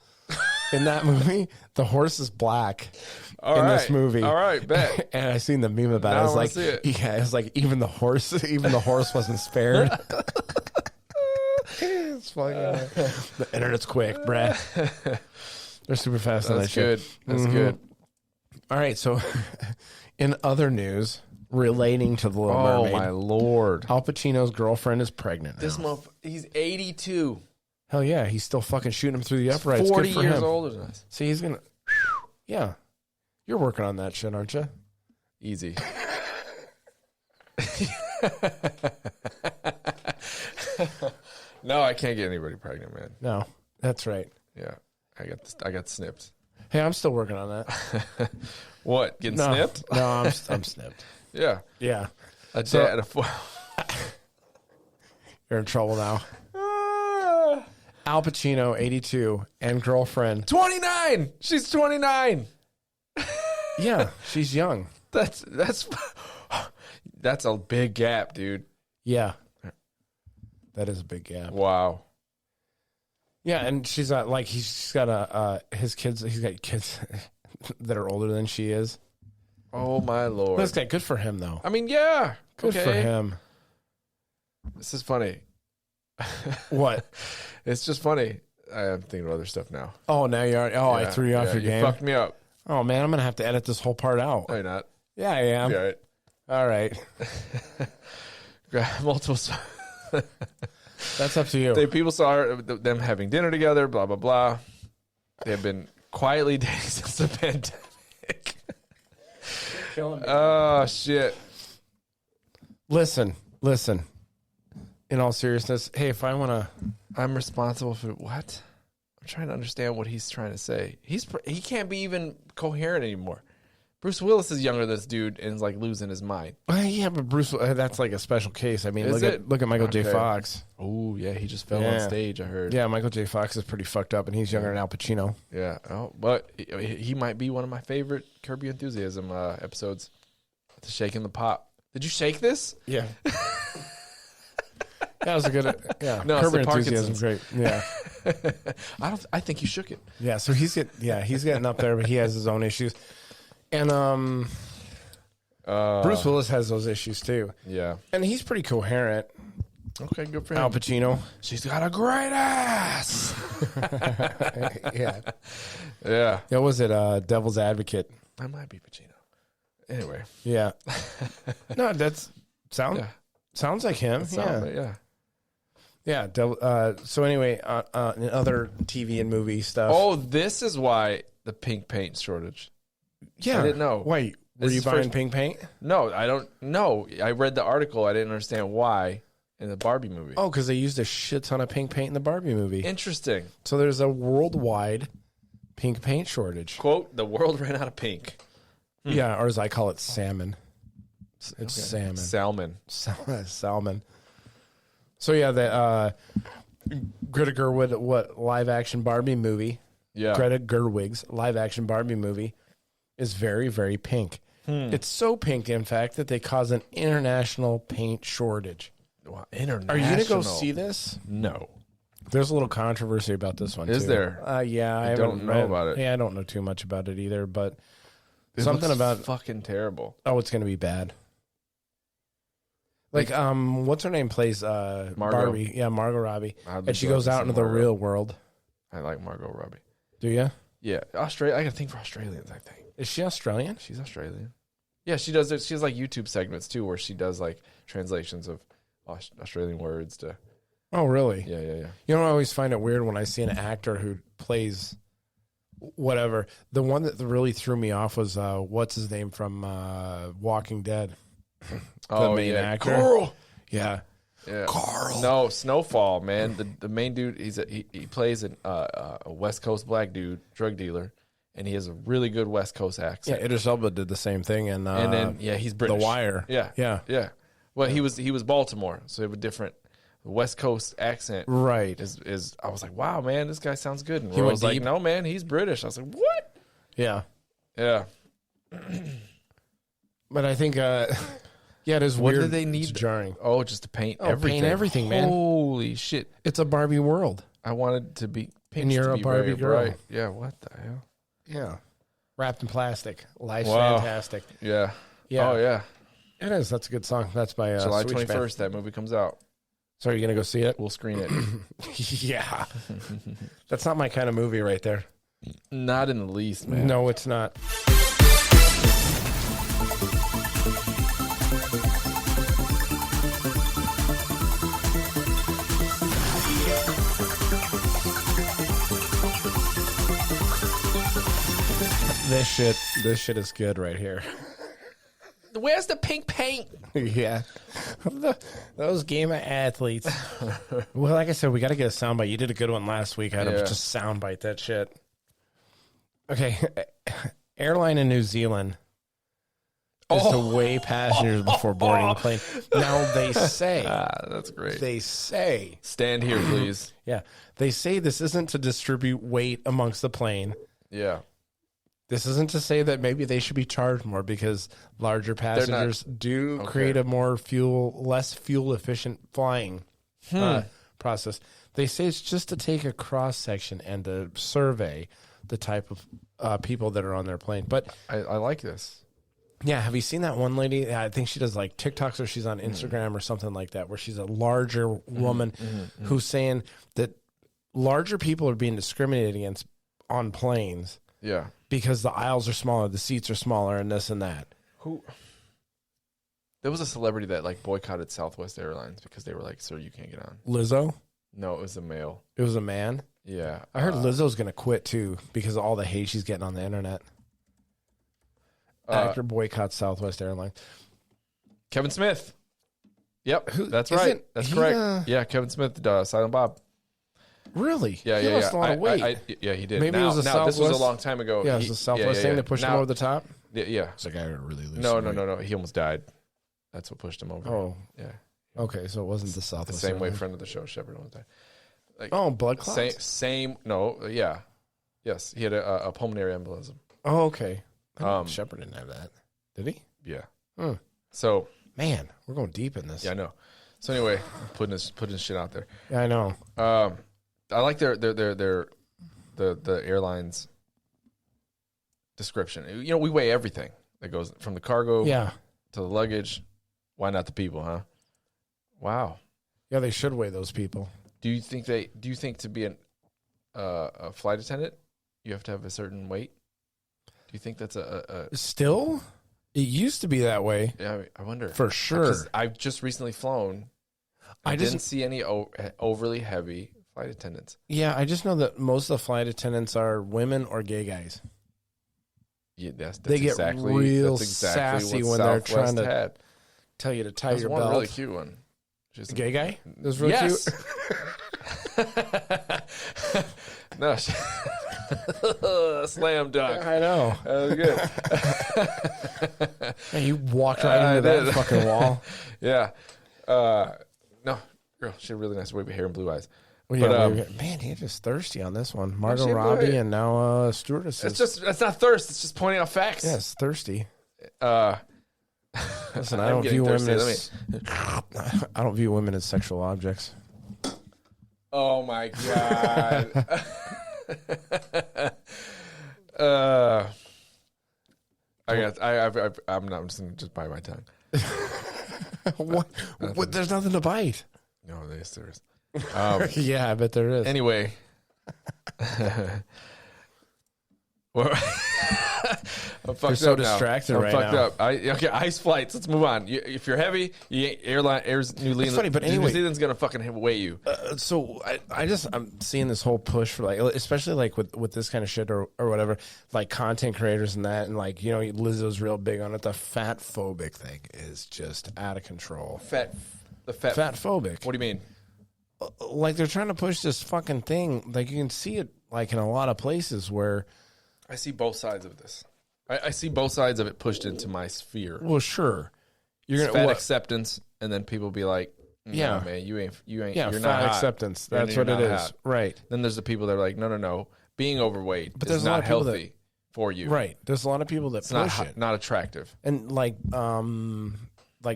in that movie. The horse is black this movie. All right, bet. And I seen the meme about it. It's like even the horse wasn't spared. It's fucking the internet's quick, bruh. They're super fast on that shit. That's good. All right, so in other news relating to the Little Mermaid. Oh my lord! Al Pacino's girlfriend is pregnant. He's 82. Hell yeah, he's still fucking shooting him through the uprights. 40 years older than us. See, he's gonna. Yeah, you're working on that shit, aren't you? Easy. No, I can't get anybody pregnant, man. No, that's right. Yeah, I got snipped. Hey, I'm still working on that. What? Getting snipped? No, I'm snipped. Yeah. Yeah. You're in trouble now. Al Pacino, 82, and girlfriend 29. She's 29. Yeah, she's young. That's a big gap, dude. Yeah. That is a big gap. Wow. Yeah, and she's got he's got his kids. He's got kids that are older than she is. Oh my lord! That's good for him, though. I mean, yeah, good for him. This is funny. What? It's just funny. I'm thinking of other stuff now. Oh, now you are. Oh, yeah, I threw you off your game. You fucked me up. Oh man, I'm gonna have to edit this whole part out. No, you're not. Yeah, I am. All right. All right. Multiple. That's up to you. People saw them having dinner together, blah, blah, blah. They have been quietly dating since the pandemic. Killing me. Oh, shit. Listen. In all seriousness, hey, if I want to... I'm responsible for what? I'm trying to understand what he's trying to say. He can't be even coherent anymore. Bruce Willis is younger than this dude and is losing his mind. Yeah, but Bruce, that's a special case. I mean, look at Michael J. Fox. Oh, yeah, he just fell on stage, I heard. Yeah, Michael J. Fox is pretty fucked up, and he's younger than Al Pacino. Yeah, but he might be one of my favorite Curb Your Enthusiasm episodes. The shaking the pot. Did you shake this? Yeah. That was a good. Yeah, No, it's Curb Your the Enthusiasm, great. Yeah, I think you shook it. yeah. So he's getting up there, but he has his own issues, and Bruce Willis has those issues too. Yeah. And he's pretty coherent. Okay, good for him. Al Pacino. She's got a great ass. Yeah. Yeah. What was it? Devil's Advocate. That might be Pacino. Anyway. Yeah. No, that's sounds like him. Yeah. Yeah. So anyway, in other TV and movie stuff. Oh, this is why the pink paint shortage. yeah. I didn't know. Wait, were This you is buying first- pink paint? No, I don't know. I read the article. I didn't understand why in the Barbie movie. Oh, because they used a shit ton of pink paint in the Barbie movie. Interesting. So there's a worldwide pink paint shortage. Quote, the world ran out of pink. Yeah, or as I call it, salmon. It's salmon. Salmon. Salmon. So yeah, the Greta Gerwig live action Barbie movie. Yeah. Greta Gerwig's live action Barbie movie is very, very pink. It's so pink, in fact, that they cause an international paint shortage. Wow, international. Are you going to go see this? No. There's a little controversy about this one, Is too. there? Yeah, I don't haven't know read about it. Yeah, I don't know too much about it either, but It something looks about fucking terrible. it's going to be bad. Like, what's her name plays Barbie? Yeah, Margot Robbie. And she goes out into the real world. I like Margot Robbie. Do you? Yeah, Australia. I got to think for Australians. I think Is she Australian? she's Australian. Yeah, she does. She has like YouTube segments too, where she does like translations of Australian words to. Oh, really? Yeah. You know, I always find it weird when I see an actor who plays whatever. The one that really threw me off was what's his name from Walking Dead? The main actor. Carl. Yeah. Yeah. Carl. No, Snowfall, man. The main dude. He plays a West Coast black dude, drug dealer, and he has a really good West Coast Yeah, accent. Idris Elba did the same thing, and then he's British. The Wire. Yeah. Well, he was Baltimore, so he have a different West Coast accent. Right. Is I was like, wow, man, this guy sounds good. And He Roy went was like, deep. no, man, he's British. I was like, what? Yeah. Yeah. But I think, it is What weird. do they It's need? jarring. Oh, just to paint Paint everything. everything, man. Holy shit! It's a Barbie world. I wanted to be pink. And you're to a be Barbie very girl. bright. Yeah. What the hell? Yeah. Wrapped in plastic. Life's Wow. fantastic. Yeah. Yeah. Oh yeah. It is. That's a good song. That's by July Switchband. 21st. That movie comes out. So are you going to go see it? We'll screen it. Yeah. That's not my kind of movie right there. Not in the least, man. No, it's not. This shit is good right here. Where's the pink paint? Yeah. Those gamer athletes. Well, like I said, we got to get a soundbite. You did a good one last week. I had to just soundbite that shit. Okay. Airline in New Zealand is to weigh passengers before boarding the plane. Now, they say. That's great. They say. Stand here, please. Yeah. They say this isn't to distribute weight amongst the plane. Yeah. This isn't to say that maybe they should be charged more because larger passengers do create a less fuel efficient flying process. They say it's just to take a cross section and to survey the type of people that are on their plane. But I like this. yeah, have you seen that one lady? I think she does like TikToks or she's on Instagram or something like that, where she's a larger woman who's saying that larger people are being discriminated against on planes. Yeah. Because the aisles are smaller, the seats are smaller, and this and that. Who? There was a celebrity that like boycotted Southwest Airlines because they were like, "Sir, you can't get on." Lizzo? No, it was a male. It was a man? Yeah. I heard Lizzo's going to quit, too, because of all the hate she's getting on the internet. Actor boycotts Southwest Airlines. Kevin Smith. Yep, that's isn't right. That's he, correct. Yeah, Kevin Smith, Silent Bob. Really? Yeah, He lost a lot of weight. Yeah, he did. Maybe it now, was a now, this was a Southwest- long time ago. Yeah, it was the Southwest thing that pushed him over the top? Yeah. It's like, I really lose No. He almost died. That's what pushed him over. Oh, Yeah. okay, so it wasn't the The Southwest same way Airlines. friend of the show, Shepard, almost died. Like, Oh, blood clots? Same. No, yeah. Yes, he had a pulmonary embolism. Oh, okay. Shepard didn't have that. Did he? Yeah. Hmm. So, Man, we're going deep in this. yeah, I know. So anyway, putting this shit out there. Yeah, I know. I like the airlines description. You know, we weigh everything that goes from the cargo to the luggage. Why not the people, huh? Wow. Yeah, they should weigh those people. Do you think to be a flight attendant, you have to have a certain weight? Do you think that's a still? It used to be that way. Yeah, I wonder. For sure. I've just recently flown. I didn't see any overly heavy flight attendants. Yeah, I just know that most of the flight attendants are women or gay guys. Yeah, that's they get exactly, real that's exactly sassy what when Southwest they're trying to had. Tell you to tie your one belt. Really cute one. Just a gay guy? It was really cute. No, slam dunk. I know. That was good. And you walked right into that fucking wall. Yeah. No, girl, she had really nice wavy hair and blue eyes. Well, yeah, man, you're just thirsty on this one. Margot Robbie and now stewardesses. That's not thirst. It's just pointing out facts. Yeah, it's thirsty. Listen, I don't view women as sexual objects. Oh my god. I'm just gonna just bite my tongue. What? There's nothing to bite. No, there is. Yeah, I bet there is. Anyway. I'm You're so distracted right now. I'm fucked up. Okay, ice flights. Let's move on. If you're heavy, New Zealand's gonna fucking weigh you. So I'm seeing this whole push for like, especially like with this kind of shit or whatever, like content creators and that, and like, you know, Lizzo's real big on it. The fat phobic thing is just out of control. Fat phobic. What do you mean? Like they're trying to push this fucking thing. Like you can see it like in a lot of places where. I see both sides of this. I see both sides of it pushed into my sphere. Well, sure. You're gonna fat acceptance, and then people be like, "Yeah, man, you ain't. Yeah, you're fat not acceptance. That's what it is, right?" Then there's the people that are like, "No, being overweight is not healthy for you." Right. There's a lot of people that push it. Not attractive, and like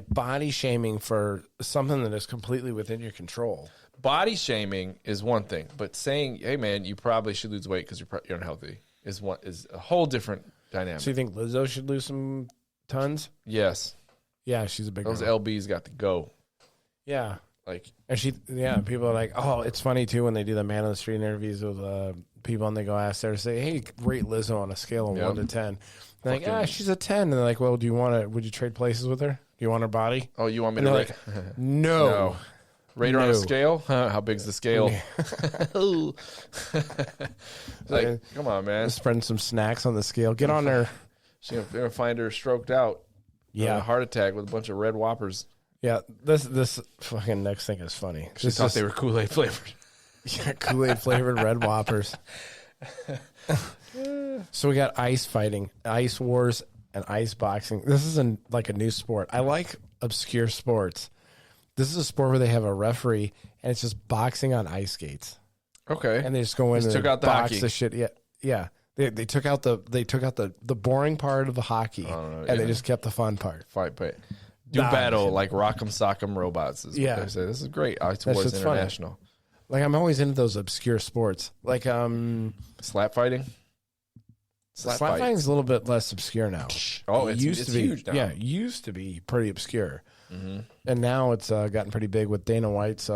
body shaming for something that is completely within your control. Body shaming is one thing, but saying, "Hey, man, you probably should lose weight because you're unhealthy," is a whole different dynamic. So you think Lizzo should lose some tons? Yes. Yeah, she's a big Those girl. LBs got to go. Yeah. Like, and people are like, oh, it's funny too when they do the man on the street interviews with people and they go ask her to say, hey, rate Lizzo on a scale of 1 to 10. They're like, she's a 10. And they're like, well, would you trade places with her? Do you want her body? Oh, you want me to rate? Like, no. Rate her on a scale? How big's the scale? Like, come on, man. Spreading some snacks on the scale. Get on there. She's going to find her stroked out. Yeah. A heart attack with a bunch of red Whoppers. Yeah. This fucking next thing is funny. She thought they were Kool-Aid flavored. Yeah, Kool-Aid flavored red Whoppers. So we got ice fighting, ice wars, and ice boxing. This is like a new sport. I like obscure sports. This is a sport where they have a referee, and it's just boxing on ice skates. Okay, and they just go in and took out the box hockey. The shit. Yeah. They took out the boring part of the hockey, and they just kept the fun part. Fight, battle like Rock'em Sock'em Robots. Is what they say. This is great. Ice Wars International. Funny. Like I'm always into those obscure sports, like slap fighting. Slap fighting is a little bit less obsure now. Oh, it's used to be huge now. Yeah, it used to be pretty obscure. Mm-hmm. And now it's gotten pretty big with Dana White's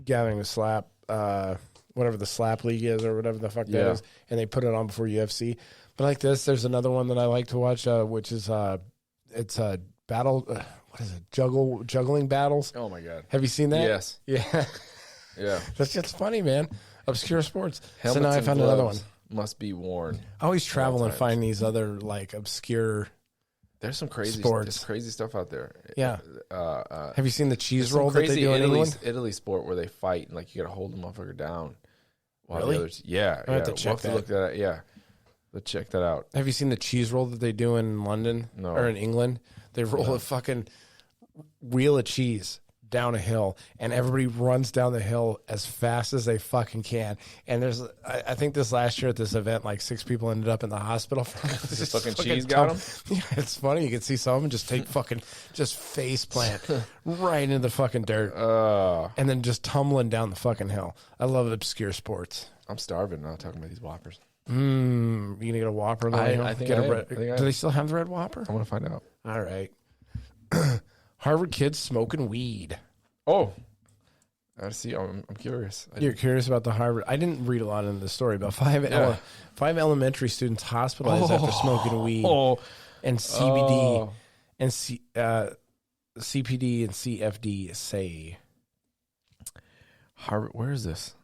gathering the slap, whatever the slap league is or whatever the fuck that is, and they put it on before UFC. But like this, there's another one that I like to watch, which is it's a battle. What is it? Juggling battles. Oh my god! Have you seen that? Yes. Yeah. Yeah. That's just funny, man. Obscure sports. Helmets so now I found another one. Must be worn. I always travel and find these other like obscure. There's some crazy sports. There's crazy stuff out there. Yeah. Have you seen the cheese roll that they do in England? Italy sport where they fight and like you got to hold the motherfucker down. Really? I have to check that. Look that. Yeah. Let's check that out. Have you seen the cheese roll that they do in London or in England? They roll a fucking wheel of cheese down a hill, and everybody runs down the hill as fast as they fucking can. And there's, I think this last year at this event, like 6 people ended up in the hospital. Just fucking cheese got them? Yeah, it's funny. You can see some of them just take fucking, just face plant right into the fucking dirt. And then just tumbling down the fucking hill. I love obscure sports. I'm starving now talking about these Whoppers. You gonna get a Whopper? I think I am. Do they still have the red Whopper? I want to find out. All right. Harvard kids smoking weed. Oh, I see. I'm curious. You're curious about the Harvard? I didn't read a lot into the story, but five elementary students hospitalized after smoking weed and CBD and CPD and CFD say. Harvard. Where is this?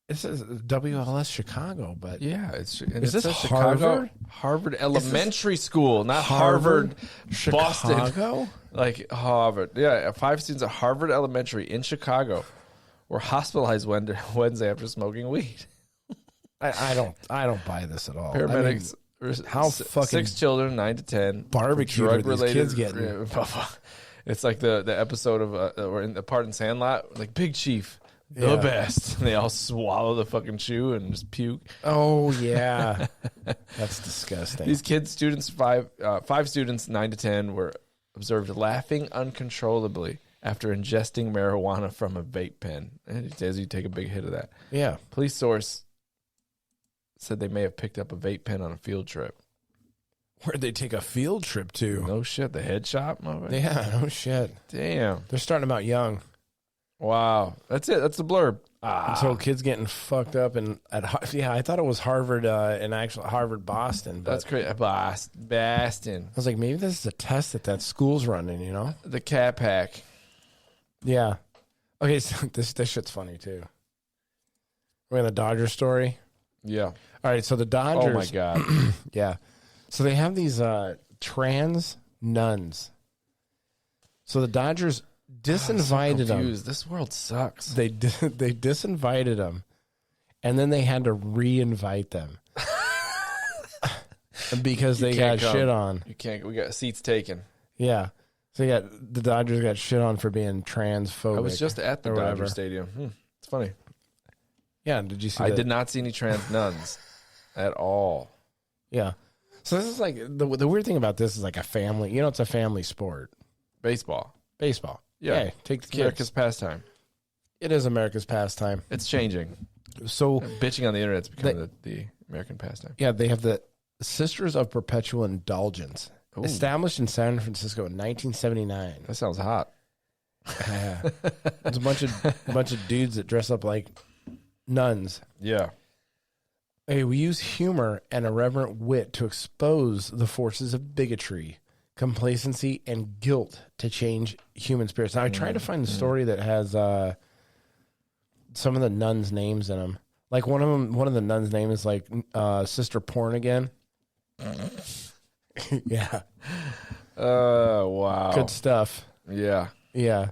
It says WLS Chicago, but is this Chicago? Harvard Elementary School, not Harvard Boston. Chicago? Like Harvard. Yeah, 5 students at Harvard Elementary in Chicago were hospitalized Wednesday after smoking weed. I don't buy this at all. Paramedics. How fucking 6 children, 9 to 10. Barbecue are these kids getting? It's like the episode of or in the part in Sandlot, like Big Chief. The best. And they all swallow the fucking chew and just puke. Oh, yeah. That's disgusting. These kids, students, 5 students, 9 to 10, were observed laughing uncontrollably after ingesting marijuana from a vape pen. And it says you take a big hit of that. Yeah. Police source said they may have picked up a vape pen on a field trip. Where'd they take a field trip to? No shit. The head shop? Yeah, no shit. Damn. They're starting them out young. Wow. That's it. That's the blurb. So kids getting fucked up I thought it was Harvard and actually Harvard Boston. But that's crazy. Boston. I was like, maybe this is a test that school's running, you know? The cat pack. Yeah. Okay, so this shit's funny too. We're in the Dodger story. Yeah. All right, so the Dodgers. Oh my God. Yeah. So they have these trans nuns. So the Dodgers disinvited them. This world sucks. They disinvited them, and then they had to re-invite them because they got shit on. You can't. We got seats taken. Yeah, so the Dodgers got shit on for being transphobic. I was just at the Dodger Stadium. It's funny. Yeah, did you see? I did not see any trans nuns at all. Yeah, so this is like the weird thing about this is like a family. You know, it's a family sport. Baseball. Yeah, hey, take the kids. America's pastime. It is America's pastime. It's changing. So bitching on the internet's becoming the American pastime. Yeah, they have the Sisters of Perpetual Indulgence, established in San Francisco in 1979. That sounds hot. Yeah. It's a bunch of dudes that dress up like nuns. Yeah. Hey, we use humor and irreverent wit to expose the forces of bigotry, complacency, and guilt to change human spirits. Now, I tried to find a story that has some of the nuns' names in them. Like one of the nuns' name is like Sister Porn Again. Yeah. Wow. Good stuff. Yeah. Yeah.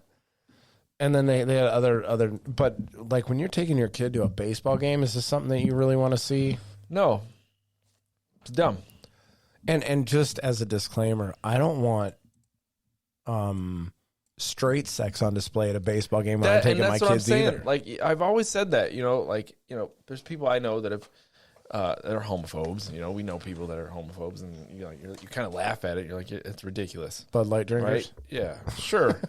And then they had other, but like when you're taking your kid to a baseball game, is this something that you really want to see? No. It's dumb. And just as a disclaimer, I don't want straight sex on display at a baseball game when I'm taking my kids either. Like I've always said that, there's people I know that have that are homophobes. You know, we know people that are homophobes, and you kind of laugh at it. You're like, it's ridiculous. Bud Light drinkers, right? Yeah, sure.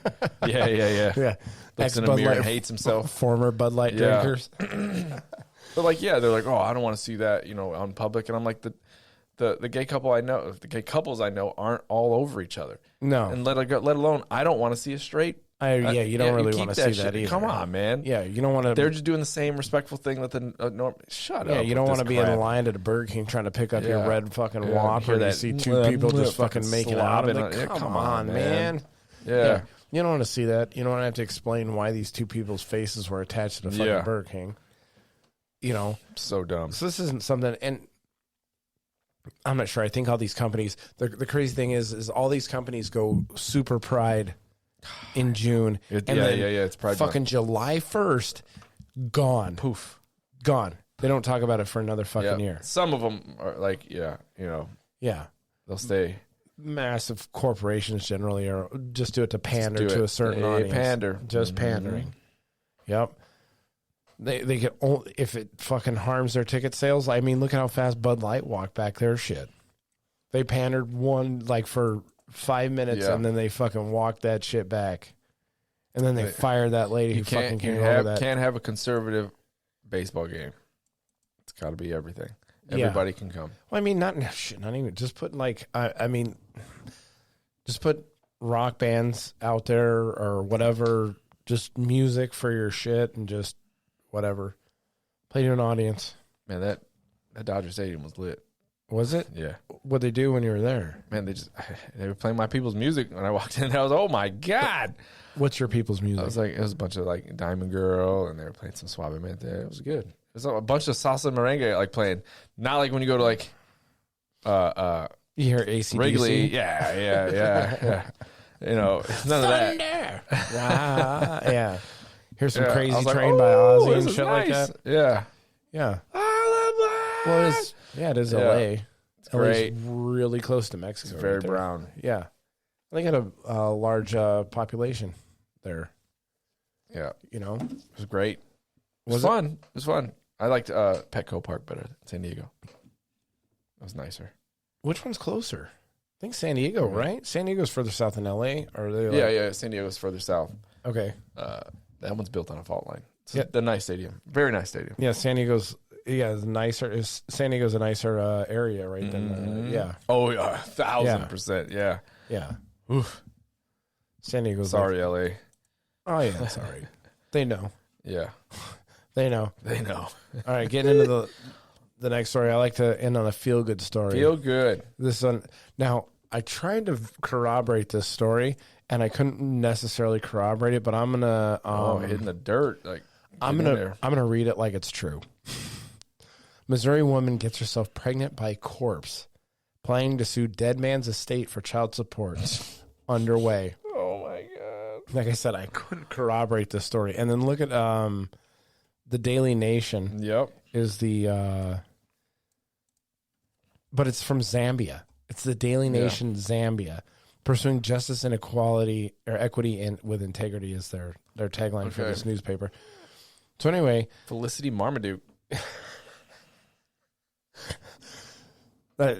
yeah. Yeah, Looks in a mirror and hates himself. Former Bud Light drinkers. But like, yeah, they're like, oh, I don't want to see that, on public, and I'm like, the gay couples I know aren't all over each other. No, and let alone I don't want to see a straight. You don't really want to see that either. Come on, man. Yeah, you don't want to. They're just doing the same respectful thing that the norm. Shut up. Yeah, you don't want to be in line at a Burger King trying to pick up your red fucking Whopper. And you see two people just fucking making out. Come on, man. Yeah. You don't want to see that. You don't want to have to explain why these two people's faces were attached to the fucking Burger King. So dumb. So this isn't something, and I'm not sure. I think all these companies, the crazy thing is all these companies go super pride in June. It's Pride fucking month. July 1st, gone. Poof. Gone. They don't talk about it for another fucking year. Some of them are like, Yeah. they'll stay. massive corporations generally are just do it to pander to a certain audience. Pander. Just pandering. Yep. They get only, if it fucking harms their ticket sales. I mean, look at how fast Bud Light walked back their shit. They pandered for 5 minutes and then they fucking walked that shit back. And then they fired that lady who fucking came over that. Can't have a conservative baseball game. It's got to be everything. Everybody can come. Well, I mean, not even. Just put just put rock bands out there or whatever. Just music for your shit and just whatever. Play to an audience. Man, that Dodger Stadium was lit. Was it? Yeah. What'd they do when you were there? Man, they were playing my people's music when I walked in. I was, oh my God. What's your people's music? It was a bunch of like Diamond Girl, and they were playing some Suavemente. It was good. There's a bunch of salsa merengue like playing. Not like when you go to like you hear AC/DC? Wrigley. Yeah. You know, none of that. Yeah. Here's some Crazy like, Train by Ozzy and this shit is like nice. that. Yeah. Yeah. Well, it is LA. It's great. Really close to Mexico. It's very right there. brown. Yeah. They got a large population there. Yeah. You know? It was great. It was fun. It was fun. I liked Petco Park better than San Diego. It was nicer. Which one's closer? I think San Diego, right? San Diego's further south than LA. Or are they yeah. San Diego's further south. Okay. That one's built on a fault line. It's a nice stadium. Very nice stadium. Yeah, San Diego's nicer. San Diego's a nicer area, right? Than yeah. Oh yeah, 1,000%. Yeah. Yeah. Oof. San Diego's. Sorry, LA. Oh yeah, sorry. They know. Yeah. They know. They know. All right, getting into the next story. I like to end on a feel good story. Feel good. This one. Now, I tried to corroborate this story, and I couldn't necessarily corroborate it. But I'm gonna hitting the dirt. Like I'm gonna read it like it's true. Missouri woman gets herself pregnant by corpse, planning to sue dead man's estate for child support. Underway. Oh my God. Like I said, I couldn't corroborate this story. And then look at the Daily Nation. Yep. Is but it's from Zambia. It's the Daily Nation Zambia. Pursuing justice and equality or equity and with integrity is their tagline for this newspaper. So anyway, Felicity Marmaduke.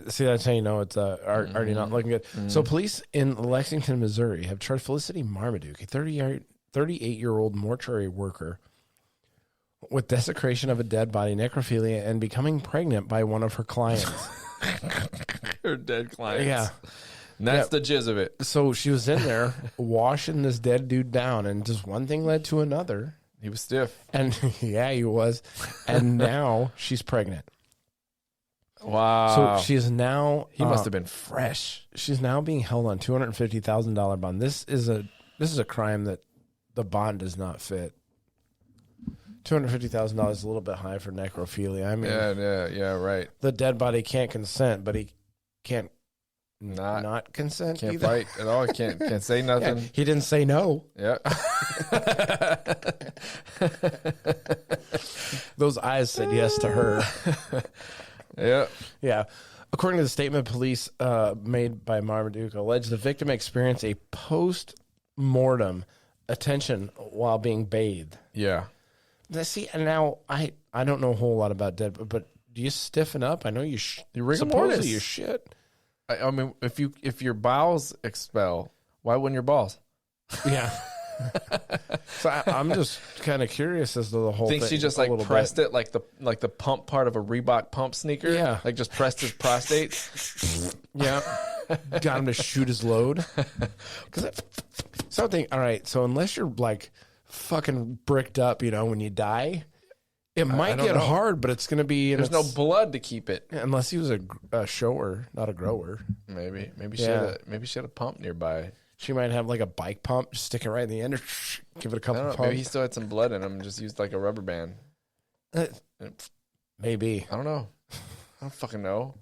See, that's how you know it's already not looking good. So police in Lexington, Missouri have charged Felicity Marmaduke, a 38-year-old mortuary worker, with desecration of a dead body, necrophilia, and becoming pregnant by one of her clients. Her dead clients. Yeah. And that's the jizz of it. So she was in there washing this dead dude down, and just one thing led to another. He was stiff. And yeah, he was. And now she's pregnant. Wow. So she is now. He must have been fresh. She's now being held on $250,000 bond. This is a crime that the bond does not fit. $250,000 is a little bit high for necrophilia. I mean, yeah, right. The dead body can't consent, but he can't not consent. Can't either. fight at all. Can't say nothing. Yeah, he didn't say no. Yeah. Those eyes said yes to her. Yeah. Yeah. According to the statement, police made by Marmaduke allege the victim experienced a post-mortem attention while being bathed. Yeah. See, and now I don't know a whole lot about dead, but do you stiffen up? I know you rigor mortis. supposedly you shit. I mean, if your bowels expel, why wouldn't your balls? Yeah. So I'm just kind of curious as to the whole I think thing. she just like pressed it like the pump part of a Reebok pump sneaker. Yeah. Like just pressed his prostate. Yeah. Got him to shoot his load. Something. All right. So unless you're like fucking bricked up, when you die, it might get hard, but it's going to be. There's no blood to keep it. Unless he was a shower, not a grower. Maybe she had a pump nearby. She might have like a bike pump, just stick it right in the end, or give it a couple pumps. Maybe he still had some blood in him and just used like a rubber band. Maybe. I don't know. I don't fucking know.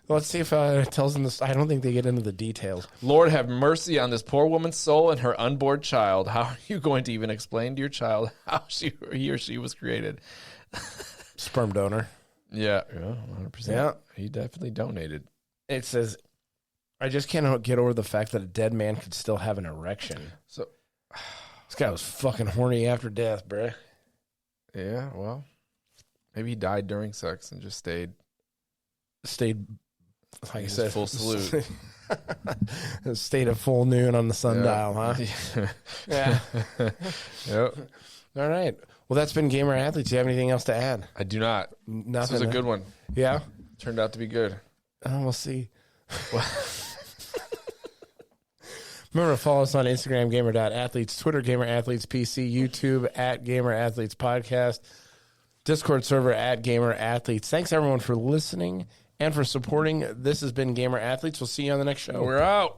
Well, let's see if it tells them this. I don't think they get into the details. Lord have mercy on this poor woman's soul and her unborn child. How are you going to even explain to your child how he or she was created? Sperm donor. Yeah, 100%. Yeah. He definitely donated. It says, I just can't get over the fact that a dead man could still have an erection. So This guy was fucking horny after death, bruh. yeah, well, maybe he died during sex and just stayed, like I said, full salute. stayed at full noon on the sundial, huh? Yeah. Yep. All right. Well, that's been Gamer Athletes. Do you have anything else to add? I do not. Nothing. This was a good one. Yeah? Turned out to be good. We'll see. Remember to follow us on Instagram, gamer.athletes, Twitter, Gamer Athletes PC, YouTube, at Gamer Athletes Podcast, Discord server, at Gamer Athletes. Thanks, everyone, for listening and for supporting. This has been Gamer Athletes. We'll see you on the next show. We're out.